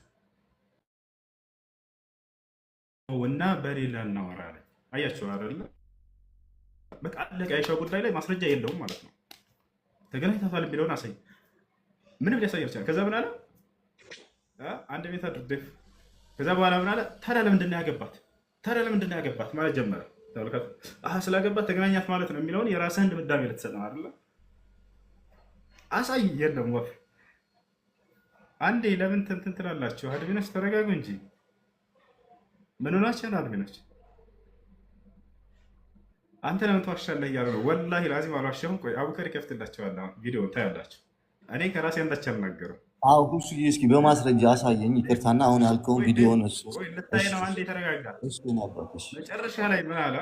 እና በሌላ እናወራለን። አያችሁ አይደለ? በቃ አለቀ። አይሻ ጉዳይ ላይ ማስረጃ የለውም ማለት ነው። ተገናኝታችኋል የሚለውን አሳይ፣ ምንም ሊያሳይ አልቻለም። ከዛ ምን አለ? አንድ ቤት አድርደህ ከዛ በኋላ ምን አለ? ታዲያ ለምንድን ነው ያገባት? ታዲያ ለምንድን ነው ያገባት ማለት ጀመረ። ተመልከቱ። ስላገባት ተገናኛት ማለት ነው የሚለውን የራስህን ድምዳሜ ልትሰጥ ነው አይደለ? አሳይ። የለም ወፍ አንዴ ለምን እንትን ትላላችሁ? አድሚኖች ተረጋጉ እንጂ ምን ሆናችሁ ነው አድሚኖች? አንተ ለምን ትዋሻለህ እያሉ ነው። ወላሂ ላዚም አልዋሻሁም። ቆይ አቡከር ይከፍትላችኋል፣ ቪዲዮ ታያላችሁ። እኔ ከራሴ አንዳች አልናገርም። ሁሱ እስኪ በማስረጃ አሳየኝ። ይቅርታና አሁን ያልከውን ቪዲዮን እሱ ልታይ ነው። አንዴ ተረጋጋ። መጨረሻ ላይ ምን አለ?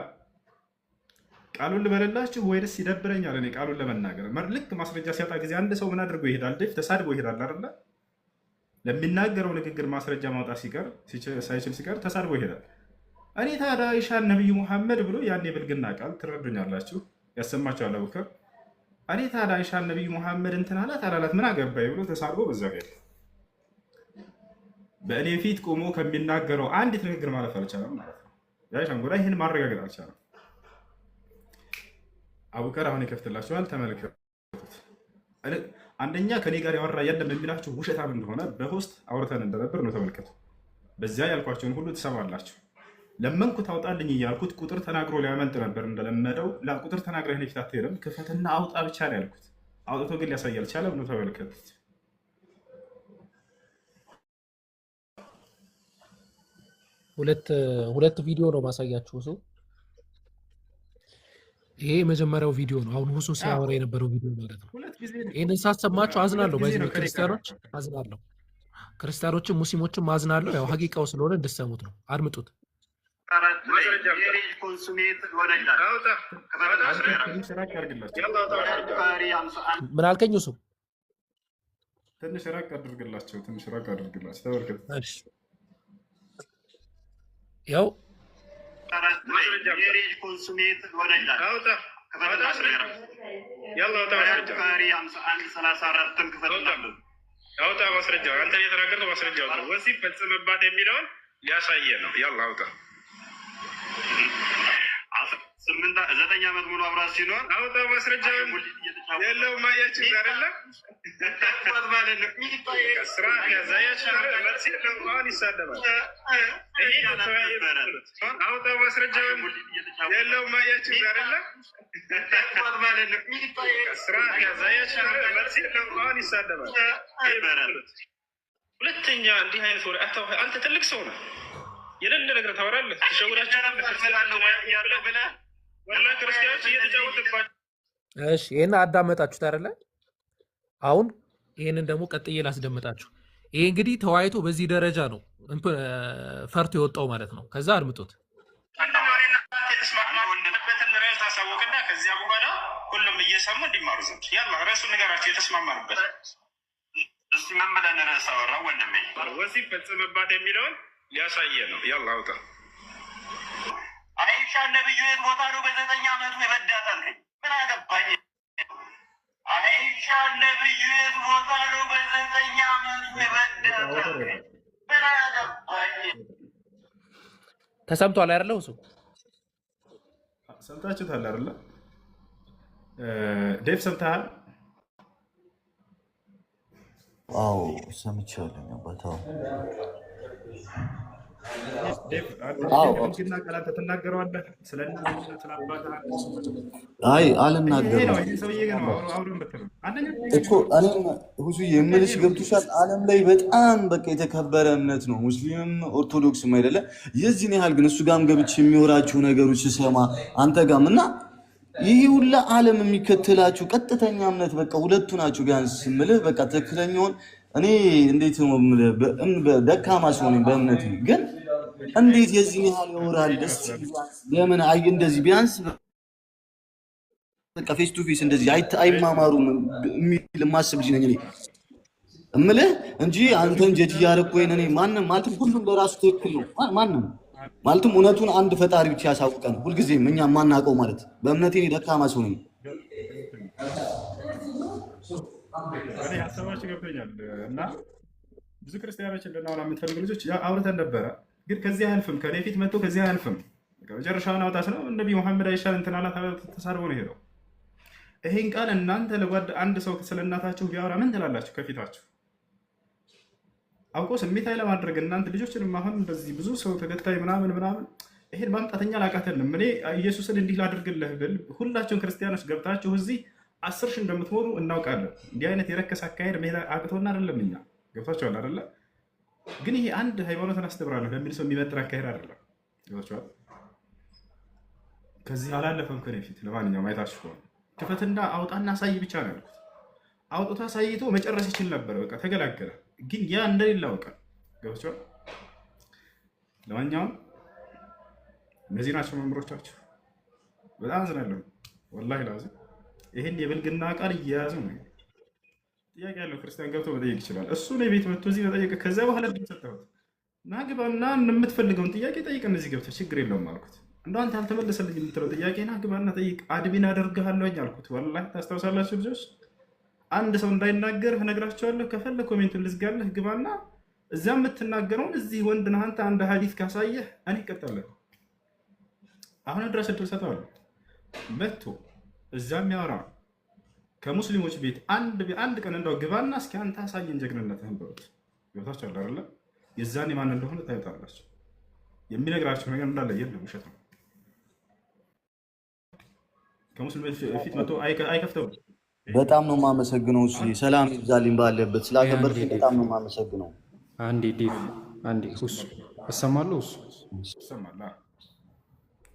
ቃሉን ልበልላችሁ ወይስ ይደብረኛል? እኔ ቃሉን ለመናገር ልክ ማስረጃ ሲያጣ ጊዜ አንድ ሰው ምን አድርጎ ይሄዳል? ተሳድቦ ይሄዳል አይደለ? ለሚናገረው ንግግር ማስረጃ ማውጣት ሳይችል ሲቀር ተሳድቦ ይሄዳል። እኔ ታዲያ አይሻን ነብዩ መሐመድ ብሎ ያኔ ብልግና ቃል ትረዱኛላችሁ ያሰማችኋል አቡከር። እኔ ታዲያ አይሻን ነብዩ መሐመድ እንትን አላት አላላት ምን አገባኝ ብሎ ተሳድቦ በዛ ሄደ። በእኔ ፊት ቆሞ ከሚናገረው አንዲት ንግግር ማለፍ አልቻለም ማለት ነው። የአይሻን ጉዳይ ይህን ማረጋገጥ አልቻለም። አቡከር አሁን ይከፍትላችኋል፣ ተመልከቱት። አንደኛ ከኔ ጋር ያወራ የለም የሚላችሁ ውሸታም እንደሆነ በሆስት አውርተን እንደነበር ነው። ተመልከቱ። በዚያ ያልኳቸውን ሁሉ ትሰማላችሁ። ለመንኩት አውጣልኝ እያልኩት ቁጥር ተናግሮ ሊያመልጥ ነበር እንደለመደው። ቁጥር ተናግረህ እኔ ፊት አትሄድም ክፈትና አውጣ ብቻ ነው ያልኩት። አውጥቶ ግን ሊያሳይ አልቻለም ነው። ተመልከቱት። ሁለት ቪዲዮ ነው ማሳያችሁ። ሁሱ ይሄ የመጀመሪያው ቪዲዮ ነው። አሁን ሁሱ ሲያወራ የነበረው ቪዲዮ ማለት ነው። ይሄንን ሳሰማችሁ አዝናለሁ። በዚህ ክርስቲያኖች አዝናለሁ፣ ክርስቲያኖችም ሙስሊሞችም አዝናለሁ። ያው ሀቂቃው ስለሆነ እንድሰሙት ነው። አድምጡት። ምን አልከኝ? ሁሱ ትንሽ ራቅ አድርግላቸው፣ ትንሽ ራቅ አድርግላቸው። ተመልከቱ። ያው አውጣ ማስረጃው። አንተ የተናገርከው ማስረጃው ነው። ወሲብ ፈጽምባት የሚለውን ሊያሳየ ነው። ያላ አውጣ። 9 ዓመት ሙሉ አብራት ሲኖር አውጣ ማስረጃው። የለውም አያችሁ አይደለ? ከስራ ያዛያችሁ መልስ የለውም። አሁን ይሳደባል። አውጣ ማስረጃው። የለውም አያችሁ አይደለ? ከስራ ያዛያችሁ መልስ የለውም። አሁን ይሳደባል። ሁለተኛ እንዲህ አይነት ወሬ አንተ ትልቅ ሰው ነህ። የሌለ ነገር ታወራለህ። ተሸውዳችሁ ክርስቲያኖች እየተጫወትባቸው። እሺ ይሄን አዳመጣችሁት አይደለ? አሁን ይሄንን ደግሞ ቀጥዬ ላስደምጣችሁ። ይሄ እንግዲህ ተወያይቶ በዚህ ደረጃ ነው ፈርቶ የወጣው ማለት ነው። ከዛ አድምጡት። የተስማማበትን ርዕስ ታሳወቅና ከዚያ በኋላ ሁሉም እየሰሙ እንዲማሩ ዘንድ ያላ ርዕሱ ነገራቸው የተስማማንበት። እስቲ ምን ብለን ርዕስ አወራ ወንድሜ? ወሲብ ፈጽምባት የሚለውን ሊያሳየ ነው። ያላ አውጣ። አይሻ ነብዩ የት ቦታ ነው በ9 ዓመቱ የበዳታል? ምን አገባኝ? አይሻ ነብዩ የት ቦታ ነው በ9 ዓመቱ የበዳታል? ምን አገባኝ? ተሰምቷል አይደለ? እሱ ሰምታችሁታል አይደለ? ዴቭ ሰምተሃል? አዎ ሰምቻለሁ። አባታው አይ አልናገርም እኮ እኔም ሁሱ የምልሽ ገብቶሻል። ዓለም ላይ በጣም በቃ የተከበረ እምነት ነው፣ ሙስሊምም ኦርቶዶክስም አይደለ? የዚህን ያህል ግን እሱ ጋርም ገብቼ የሚወራችሁ ነገሮች ስሰማ አንተ ጋርም እና ይሄ ሁላ ዓለም የሚከተላችሁ ቀጥተኛ እምነት በቃ ሁለቱ ናችሁ። ቢያንስ የምልህ በቃ ትክክለኛውን እኔ እንዴት ነው የምልህ ደካማ ሰው ነኝ በእምነት ግን እንዴት የዚህ ያህል ያወራል? እስቲ ለምን አይ እንደዚህ ቢያንስ በቃ ፌስ ቱ ፌስ እንደዚህ አይማማሩም የሚል ማስብ ልጅ ነኝ እኔ እምልህ እንጂ አንተን ጀጅ እያደረኩ ወይ እኔ ማንም ማለትም ሁሉም ለራሱ ትክክል ነው። ማንም ማለትም እውነቱን አንድ ፈጣሪ ብቻ ያሳውቀን ሁልጊዜም እኛ ማናውቀው ማለት በእምነቴ እኔ ደካማ ሰው ነኝ። እኔ ሀሳባችሁ ገብቶኛል እና ብዙ ክርስቲያኖች እንድናወራ የምትፈልጉ ልጆች አውርተን ነበረ፣ ግን ከዚህ አያልፍም። ከኔ ፊት መጥቶ ከዚህ አያልፍም። መጨረሻውን አውጣት ነው ነቢዩ መሐመድ አይሻል እንትናላ ተሳርቦ ነው ሄደው። ይሄን ቃል እናንተ ለጓድ አንድ ሰው ስለ እናታችሁ ቢያወራ ምን ትላላችሁ? ከፊታችሁ አውቆ ስሜታዊ ለማድረግ እናንተ ልጆችንም አሁን እንደዚህ ብዙ ሰው ተከታይ ምናምን ይሄን ማምጣተኛ ላቃተንም። እኔ ኢየሱስን እንዲህ ላድርግልህ ብል ሁላችሁም ክርስቲያኖች ገብታችሁ እዚህ 10 ሺህ እንደምትሞሉ እናውቃለን። እንዲህ አይነት የረከሰ አካሄድ መሄድ አቅቶና አይደለም። እኛ ገብታችኋል አይደለ? ግን ይሄ አንድ ሃይማኖትን አስተምራለሁ ለሚል ሰው የሚመጥር አካሄድ አይደለም። ገብታችኋል? ከዚህ አላለፈም ከኔ ፊት። ለማንኛውም አይታችሁ ከሆነ ክፈትና አውጣና አሳይ ብቻ ነው ያልኩት። አውጥቶ አሳይቶ መጨረስ ይችል ነበር። በቃ ተገላገለ። ግን ያ እንደሌለ አውቃል። ገብታችኋል? ለማንኛውም እነዚህ ናቸው መምህሮቻችሁ። በጣም አዝናለሁ ወላሂ ላዚም። ይሄን የብልግና ቃል እየያዙ ነው። ጥያቄ ያለው ክርስቲያን ገብቶ መጠየቅ ይችላል። እሱ ነው ቤት መጥቶ እዚህ መጠየቅ። ከዛ በኋላ ድል ሰጠሁት። ና ግባና የምትፈልገውን ጥያቄ ጠይቀን እዚህ ገብተህ ችግር የለውም አልኩት። እንደው አንተ አልተመለሰልኝ የምትለው ጥያቄ ና ግባና ጠይቅ፣ አድሚን አደርግሃለሁኝ አልኩት። ወላሂ ታስታውሳላችሁ ልጆች፣ አንድ ሰው እንዳይናገር እነግራቸዋለሁ። ከፈለህ ኮሜንቱን ልዝጋለህ፣ ግባና እዛ የምትናገረውን እዚህ ወንድ ነህ አንተ አንድ ሀዲስ ካሳየህ እኔ እቀጣለሁ። አሁን ድረስ እድል ሰጠዋለሁ መጥቶ እዛም ያወራ ከሙስሊሞች ቤት አንድ ቀን እንደው ግባና እስኪ አንተ አሳየን ጀግንነትህን በሉት። ገብታችኋል አይደለ? የዛኔ ማን እንደሆነ ታዩታላችሁ። የሚነግራቸው ነገር እንዳለ የለም፣ ውሸት ነው። ከሙስሊሞች ፊት መጥቶ አይከፍተውም። በጣም ነው የማመሰግነው። እሱ ሰላም ይብዛልኝ ባለበት ስላከበርኩ በጣም ነው የማመሰግነው። አንዴ ዲፍ አንዴ ሁስ እሰማለሁ ይሰማል።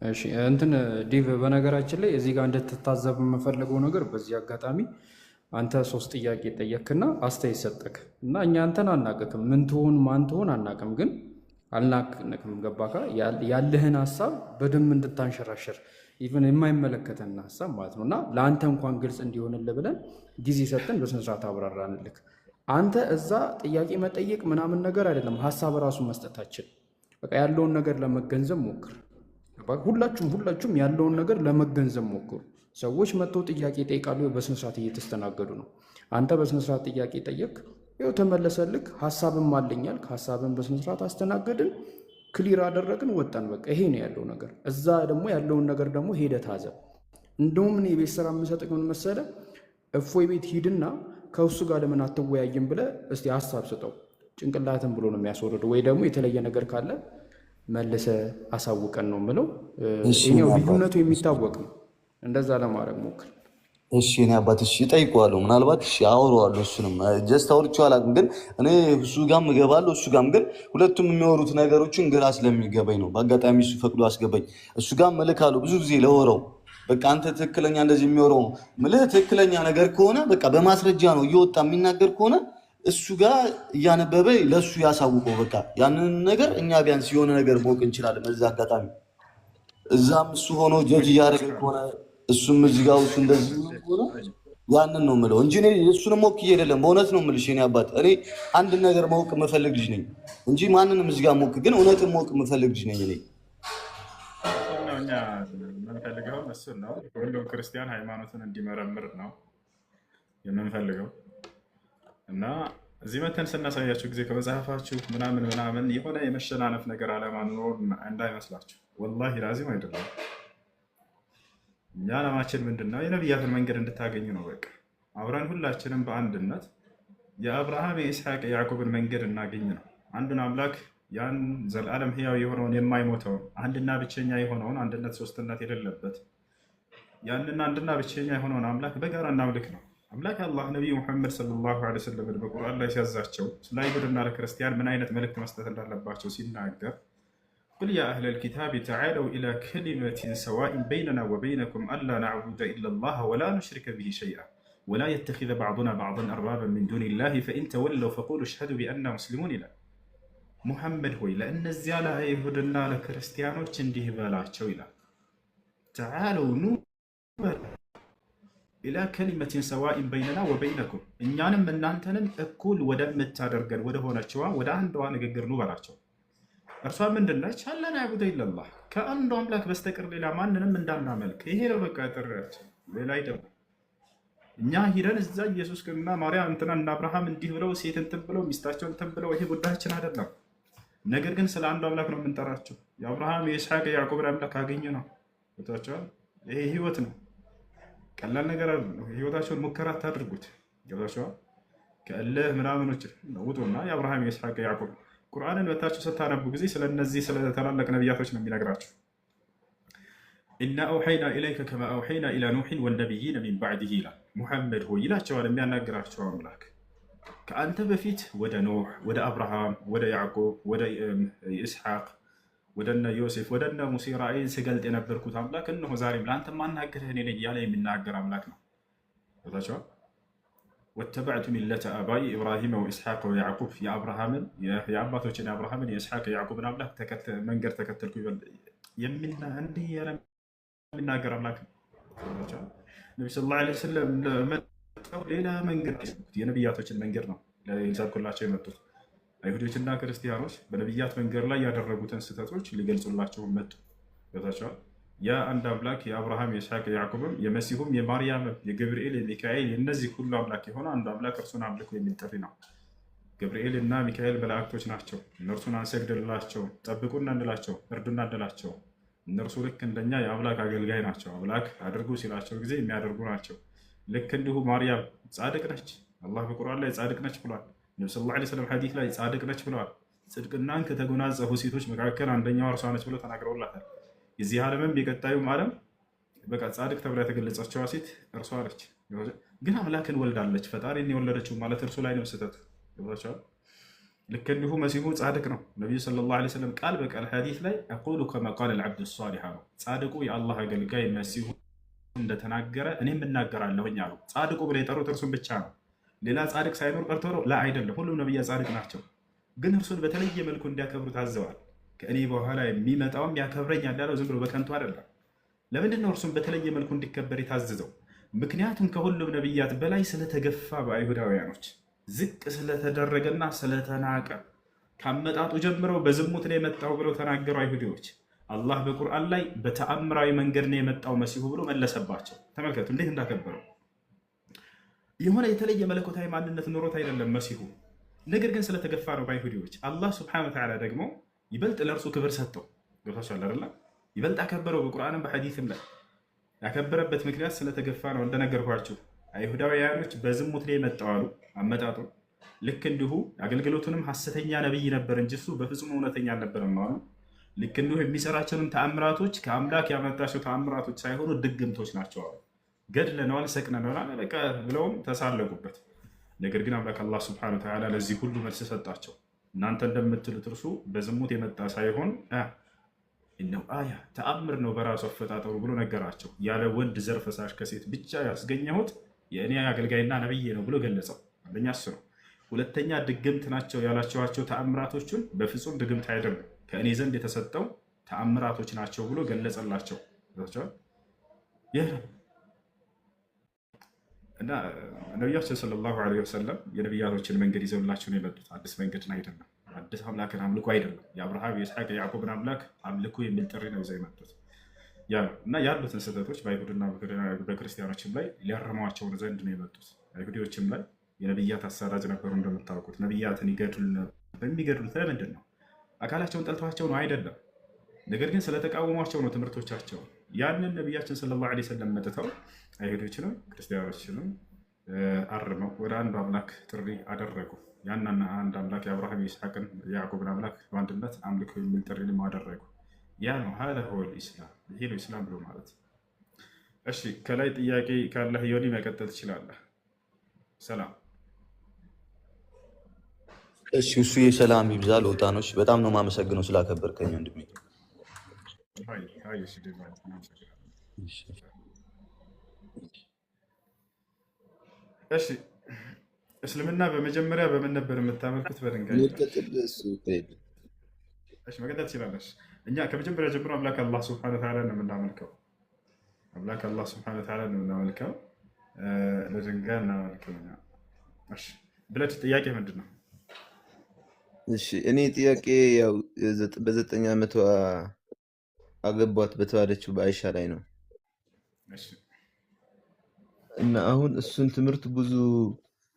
እሺ እንትን ዲቭ በነገራችን ላይ እዚህ ጋር እንድትታዘብ የምፈልገው ነገር በዚህ አጋጣሚ አንተ 3 ጥያቄ ጠየቅክና አስተያየት ሰጠክ እና እኛ አንተን አናቅክም፣ ምን ትሆን ማን ትሆን አናቅም፣ ግን አልናቅንክም። ገባካ? ያለህን ሀሳብ በደንብ እንድታንሸራሸር ኢቨን የማይመለከተን ሀሳብ ማለት ነው። እና ለአንተ እንኳን ግልጽ እንዲሆንልህ ብለን ጊዜ ሰጠን፣ በስነስርዓት አብራራንልክ። አንተ እዛ ጥያቄ መጠየቅ ምናምን ነገር አይደለም፣ ሀሳብ ራሱ መስጠታችን በቃ ያለውን ነገር ለመገንዘብ ሞክር። ሁላችሁም ያለውን ነገር ለመገንዘብ ሞክሩ። ሰዎች መጥተው ጥያቄ ይጠይቃሉ፣ በስነስርዓት እየተስተናገዱ ነው። አንተ በስነስርዓት ጥያቄ ጠየቅ፣ ይኸው ተመለሰልክ። ሀሳብም አለኛል፣ ሀሳብን በስነስርዓት አስተናገድን፣ ክሊር አደረግን፣ ወጣን። በቃ ይሄ ነው ያለው ነገር። እዛ ደግሞ ያለውን ነገር ደግሞ ሄደህ ታዘብ። እንደውም እኔ የቤት ስራ የምሰጥህ ምን መሰለህ፣ እፎይ ቤት ሂድና ከእሱ ጋር ለምን አትወያይም ብለህ እስቲ ሀሳብ ስጠው። ጭንቅላትን ብሎ ነው የሚያስወርደው። ወይ ደግሞ የተለየ ነገር ካለ መልሰ አሳውቀን ነው የምለው። ይሄው ልዩነቱ የሚታወቅ ነው። እንደዛ ለማድረግ ሞክር። እሺ እኔ አባት እሺ እጠይቀዋለሁ፣ ምናልባት እሺ አወራዋለሁ። እሱንም ጀስት አውርቼው አላውቅም፣ ግን እኔ እሱ ጋርም እገባለሁ እሱ ጋርም፣ ግን ሁለቱም የሚወሩት ነገሮችን ግራ ስለሚገባኝ ነው። በአጋጣሚ እሱ ፈቅዶ አስገባኝ። እሱ ጋርም እልካለሁ ብዙ ጊዜ ለወረው በቃ አንተ ትክክለኛ እንደዚህ የሚወረው ምልህ ትክክለኛ ነገር ከሆነ በቃ በማስረጃ ነው እየወጣ የሚናገር ከሆነ እሱ ጋር እያነበበ ለእሱ ያሳውቀው። በቃ ያንን ነገር እኛ ቢያንስ የሆነ ነገር ማወቅ እንችላለን። በዛ አጋጣሚ እዛም እሱ ሆኖ ጀጅ እያደረገ ከሆነ እሱም እዚህ ጋር እሱ እንደዚህ ሆነ ያንን ነው የምለው እንጂ እኔ እሱንም ሞክዬ አይደለም። በእውነት ነው የምልሽ የእኔ አባት፣ እኔ አንድ ነገር ማወቅ የምፈልግ ልጅ ነኝ እንጂ ማንንም እዚህ ጋር ሞክ፣ ግን እውነትን ማወቅ የምፈልግ ልጅ ነኝ እኔ። እኛ የምንፈልገው እሱን ነው። ሁሉም ክርስቲያን ሃይማኖትን እንዲመረምር ነው የምንፈልገው። እና እዚህ መተን ስናሳያችሁ ጊዜ ከመጽሐፋችሁ ምናምን የሆነ የመሸናነፍ ነገር አለማኖር እንዳይመስላችሁ። ወላሂ ላዚም አይደለም። እኛ ዓላማችን ምንድን ነው? የነቢያትን መንገድ እንድታገኙ ነው። በቃ አብረን ሁላችንም በአንድነት የአብርሃም የኢስሐቅ የያዕቆብን መንገድ እናገኝ ነው። አንዱን አምላክ ያን ዘላለም ሕያው የሆነውን የማይሞተውን አንድና ብቸኛ የሆነውን አንድነት ሶስትነት የሌለበት ያንን አንድና ብቸኛ የሆነውን አምላክ በጋራ እናምልክ ነው። አምላክ አላህ ነቢዩ ሙሐመድ ሰለላሁ ዐለይሂ ወሰለም በቁርአን ላይ ሲያዛቸው ስለ አይሁድና ለክርስቲያን ምን አይነት መልእክት መስጠት እንዳለባቸው ሲናገር ቁል ያ አህለል ኪታብ ተዓለው ኢላ ከሊመቲን ሰዋኢን በይነና ወበይነኩም አላ ነዕቡደ ኢለላህ ወላ ኑሽሪከ ቢሂ ሸይአ ወላ የተኺዘ ባዕዱና ባዕደን አርባበን ሚን ዱኒላህ ፈኢን ተወለው ፈቁሉ አሽሀዱ ቢአና ሙስሊሙን ይላል። ሙሐመድ ሆይ ለእነዚያ ለአይሁድና ለክርስቲያኖች እንዲህ በላቸው ይላል። ተዓለው ኑ ኢላ ከሊመቲን ሰዋኢን በይነና ወበይነኩም፣ እኛንም እናንተንም እኩል ወደምታደርገን ወደ ሆነችዋ ወደ አንዷ ንግግር ኑ በላቸው። እርሷ ምንድነች? አላ ነዕቡደ ኢለላህ፣ ከአንዱ አምላክ በስተቀር ሌላ ማንንም እንዳናመልክ። ይሄ ነው በቃ ጥሪያችን፣ ሌላ አይደለም። እኛ ሂደን እዛ ኢየሱስ እና ማርያም እንትና እና አብርሃም እንዲህ ብለው ሴት እንትን ብለው ሚስታቸው እንትን ብለው ይሄ ጉዳያችን አይደለም። ነገር ግን ስለ አንዱ አምላክ ነው የምንጠራቸው። የአብርሃም የይስሐቅ የያዕቆብን አምላክ አገኘ ነው። ገብቷቸዋል። ይሄ ህይወት ነው፣ ቀላል ነገር አይደለም። ህይወታቸውን ሙከራ አታድርጉት። ገብቷቸዋል። ከእልህ ምናምኖች ውጡና የአብርሃም የይስሐቅ የያዕቆብ ቁርአንን በታችሁ ስታነቡ ጊዜ ስለነዚህ ስለተላላቅ ነቢያቶች ነው የሚነግራቸው። ኢና አውሐይና ኢለይከ ከማ አውሐይና ኢላ ኑሕን ወነቢይነ ሚን ባዕድህ ይላል። ሙሐመድ ሆይ ይላቸዋል የሚያናግራቸው አምላክ ከአንተ በፊት ወደ ኖህ፣ ወደ አብርሃም፣ ወደ ያዕቆብ፣ ወደ ኢስሐቅ፣ ወደነ ዮሴፍ፣ ወደነ ሙሴ ራእይን ስገልጥ የነበርኩት አምላክ እነሆ ዛሬም ለአንተ ማናገርህ እኔ ነኝ እያለ የሚናገር አምላክ ነው። ታቸዋል። ወተበዕቱ ሚለተ አባይ ኢብራሂም ወኢስሐቅ ወያዕቁብ፣ የአብርሃምን የአባቶችን የአብርሃምን የኢስሐቅ የያዕቁብን አምላክ መንገድ ተከተልኩ እንዲህ ያለ የሚናገር አምላክ ነው። ነቢ ስ ላ ስለም መጥተው ሌላ መንገድ የነቢያቶችን መንገድ ነው ሊሰብኩላቸው የመጡት። አይሁዶችና ክርስቲያኖች በነቢያት መንገድ ላይ ያደረጉትን ስህተቶች ሊገልጹላቸው መጡ። ታቸዋል። የአንድ አምላክ የአብርሃም የይስሐቅ የያዕቆብም የመሲሁም የማርያምም የገብርኤል የሚካኤል የእነዚህ ሁሉ አምላክ የሆነ አንዱ አምላክ እርሱን አምልኮ የሚል ጥሪ ነው። ገብርኤል እና ሚካኤል መላእክቶች ናቸው። እነርሱን አንሰግድላቸው፣ ጠብቁና እንላቸው፣ እርዱና እንላቸው። እነርሱ ልክ እንደኛ የአምላክ አገልጋይ ናቸው። አምላክ አድርጉ ሲላቸው ጊዜ የሚያደርጉ ናቸው። ልክ እንዲሁ ማርያም ጻድቅ ነች። አላህ በቁርአን ላይ ጻድቅ ነች ብሏል። ነቢ ስ ላ ስለም ሐዲስ ላይ ጻድቅ ነች ብለዋል። ጽድቅናን ከተጎናጸፉ ሴቶች መካከል አንደኛዋ እርሷ ነች ብለው ተናግረውላታል። የዚህ ዓለምም የቀጣዩም ዓለም በቃ ጻድቅ ተብላ የተገለጸችዋ ሴት እርሷ ነች። ግን አምላክን ወልዳለች። ፈጣሪን የወለደችው ማለት እርሱ ላይ ነው ስህተቱ። ይባቸዋል። ልክ እንዲሁ መሲሁ ጻድቅ ነው። ነቢዩ ሰለላሁ ዐለይሂ ወሰለም ቃል በቃል ሐዲስ ላይ አቁሉ ከማ ቃለ አልዓብዱ ሷሊህ ነው። ጻድቁ የአላህ አገልጋይ መሲሁ እንደተናገረ እኔም እናገራለሁኝ አሉ። ጻድቁ ብለው የጠሩት እርሱን ብቻ ነው። ሌላ ጻድቅ ሳይኖር ቀርቶ ነው? ላ አይደለም። ሁሉም ነቢያ ጻድቅ ናቸው። ግን እርሱን በተለየ መልኩ እንዲያከብሩ ታዘዋል። ከእኔ በኋላ የሚመጣውም ያከብረኛል ያለው ዝም ብሎ በከንቱ አይደለም። ለምንድን ነው እርሱን በተለየ መልኩ እንዲከበር የታዘዘው? ምክንያቱም ከሁሉም ነቢያት በላይ ስለተገፋ በአይሁዳውያኖች ዝቅ ስለተደረገና ስለተናቀ ከአመጣጡ ጀምረው በዝሙት ነው የመጣው ብለው ተናገሩ አይሁዲዎች። አላህ በቁርአን ላይ በተአምራዊ መንገድ ነው የመጣው መሲሁ ብሎ መለሰባቸው። ተመልከቱ እንዴት እንዳከበረው። የሆነ የተለየ መለኮታዊ ማንነት ኖሮት አይደለም መሲሁ፣ ነገር ግን ስለተገፋ ነው በአይሁዲዎች። አላህ ሱብሓነሁ ወተዓላ ደግሞ ይበልጥ ለእርሱ ክብር ሰጠው። ገብቷችኋል አይደል? ይበልጥ አከበረው። በቁርአንም በሐዲስም ላይ ያከበረበት ምክንያት ስለተገፋ ነው። እንደነገርኳችሁ አይሁዳውያኖች በዝሙት ላይ የመጣው አሉ አመጣጡ። ልክ እንዲሁ አገልግሎቱንም ሐሰተኛ ነብይ ነበር እንጂ እሱ በፍጹም እውነተኛ አልነበረም አሉ። ልክ እንዲሁ የሚሰራቸውን ተአምራቶች ከአምላክ ያመጣቸው ተአምራቶች ሳይሆኑ ድግምቶች ናቸው አሉ። ገድለነዋል፣ ሰቅነነዋል በቃ ብለውም ተሳለቁበት። ነገር ግን አምላክ አላህ ሱብሓነሁ ወተዓላ ለዚህ ሁሉ መልስ ሰጣቸው። እናንተ እንደምትሉት እርሱ በዝሙት የመጣ ሳይሆን እነው አያ ተአምር ነው በራሱ አፈጣጠሩ ብሎ ነገራቸው። ያለ ወንድ ዘር ፈሳሽ ከሴት ብቻ ያስገኘሁት የእኔ አገልጋይና ነብይ ነው ብሎ ገለጸው። አንደኛ እሱ ነው። ሁለተኛ ድግምት ናቸው ያላቸዋቸው ተአምራቶቹን በፍጹም ድግምት አይደለም ከእኔ ዘንድ የተሰጠው ተአምራቶች ናቸው ብሎ ገለጸላቸው። ይህ እና ነቢያችን ሰለላሁ ዐለይሂ ወሰለም የነቢያቶችን መንገድ ይዘውላቸው ነው የመጡት። አዲስ መንገድን አይደለም፣ አዲስ አምላክን አምልኮ አይደለም። የአብርሃም የይስሐቅ የያዕቆብን አምላክ አምልኮ የሚል ጥሪ ነው ይዘው የመጡት። እና ያሉትን ስህተቶች በአይሁድና በክርስቲያኖችም ላይ ሊያረሟቸውን ዘንድ ነው የመጡት። አይሁዲዎችም ላይ የነቢያት አሳዳጅ ነበሩ እንደምታውቁት። ነቢያትን ይገድሉ ነበር። የሚገድሉት ለምንድን ነው? አካላቸውን ጠልተዋቸው ነው አይደለም። ነገር ግን ስለተቃወሟቸው ነው ትምህርቶቻቸው። ያንን ነቢያችን ሰለላሁ ዐለይሂ ወሰለም መጥተው አይሁዶችንም ክርስቲያኖችንም አርመው ወደ አንዱ አምላክ ጥሪ አደረጉ። ያንን አንድ አምላክ የአብርሃም የይስሐቅን የያዕቆብን አምላክ በአንድነት አምልኮ የሚል ጥሪንም አደረጉ። ያ ነው ሀዛ ሁወ ልኢስላም፣ ይሄ ነው ኢስላም ብሎ ማለት። እሺ ከላይ ጥያቄ ካለህ ዮኒ መቀጠል ትችላለህ። ሰላም። እሺ እሱ የሰላም ይብዛ ለወጣኖች። በጣም ነው የማመሰግነው ስላከበርከኝ ወንድሜ። እሺ እስልምና በመጀመሪያ በምን ነበር የምታመልኩት? በድንጋይ እሺ መቀጠል ትችላለሽ። እኛ ከመጀመሪያ ጀምሮ አምላክ አላህ ሱብሓነሁ ወተዓላ ነው የምናመልከው። አምላክ አላህ ሱብሓነሁ ወተዓላ ነው የምናመልከው። ለድንጋይ እናመልከው። እሺ ብለድ ጥያቄ ምንድን ነው? እሺ እኔ ጥያቄ ያው በ9 ዓመቷ አገቧት በተባለችው በአይሻ ላይ ነው እና አሁን እሱን ትምህርት ብዙ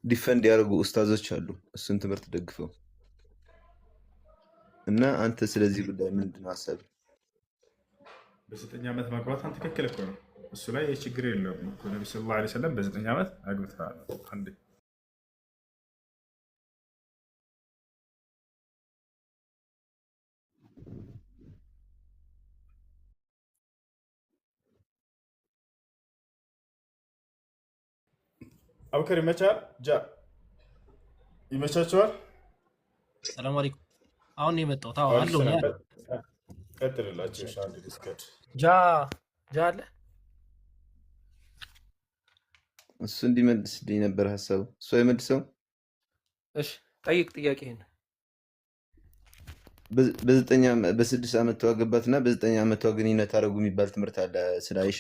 ዲፈንድ ያደርጉ ኡስታዞች አሉ እሱን ትምህርት ደግፈው እና አንተ ስለዚህ ጉዳይ ምንድን ነው ሀሳብ? በ9 ዓመት ማግባቷን ትክክል እኮ ነው። እሱ ላይ ችግር የለውም እኮ ነቢ ሰለላሁ ዐለይሂ ወሰለም በ9 ዓመት አግብተዋል። አንዴ አቡከር ይመቻል። ይመቻቸዋል። ሰላም አለይኩም። አሁን ነው የመጣሁት። አዎ አለው ነው ቀጥልላችሁ። እሺ አንድ ዲስከት ጃ አለ እሱ እንዲመልስልኝ ነበር ሀሳቡ። እሱ አይመልሰው። እሺ ጠይቅ ጥያቄህን። በ6 ዓመቷ አገባትና በ9 ዓመቷ ግንኙነት አደረጉ የሚባል ትምህርት አለ ስለ አይሻ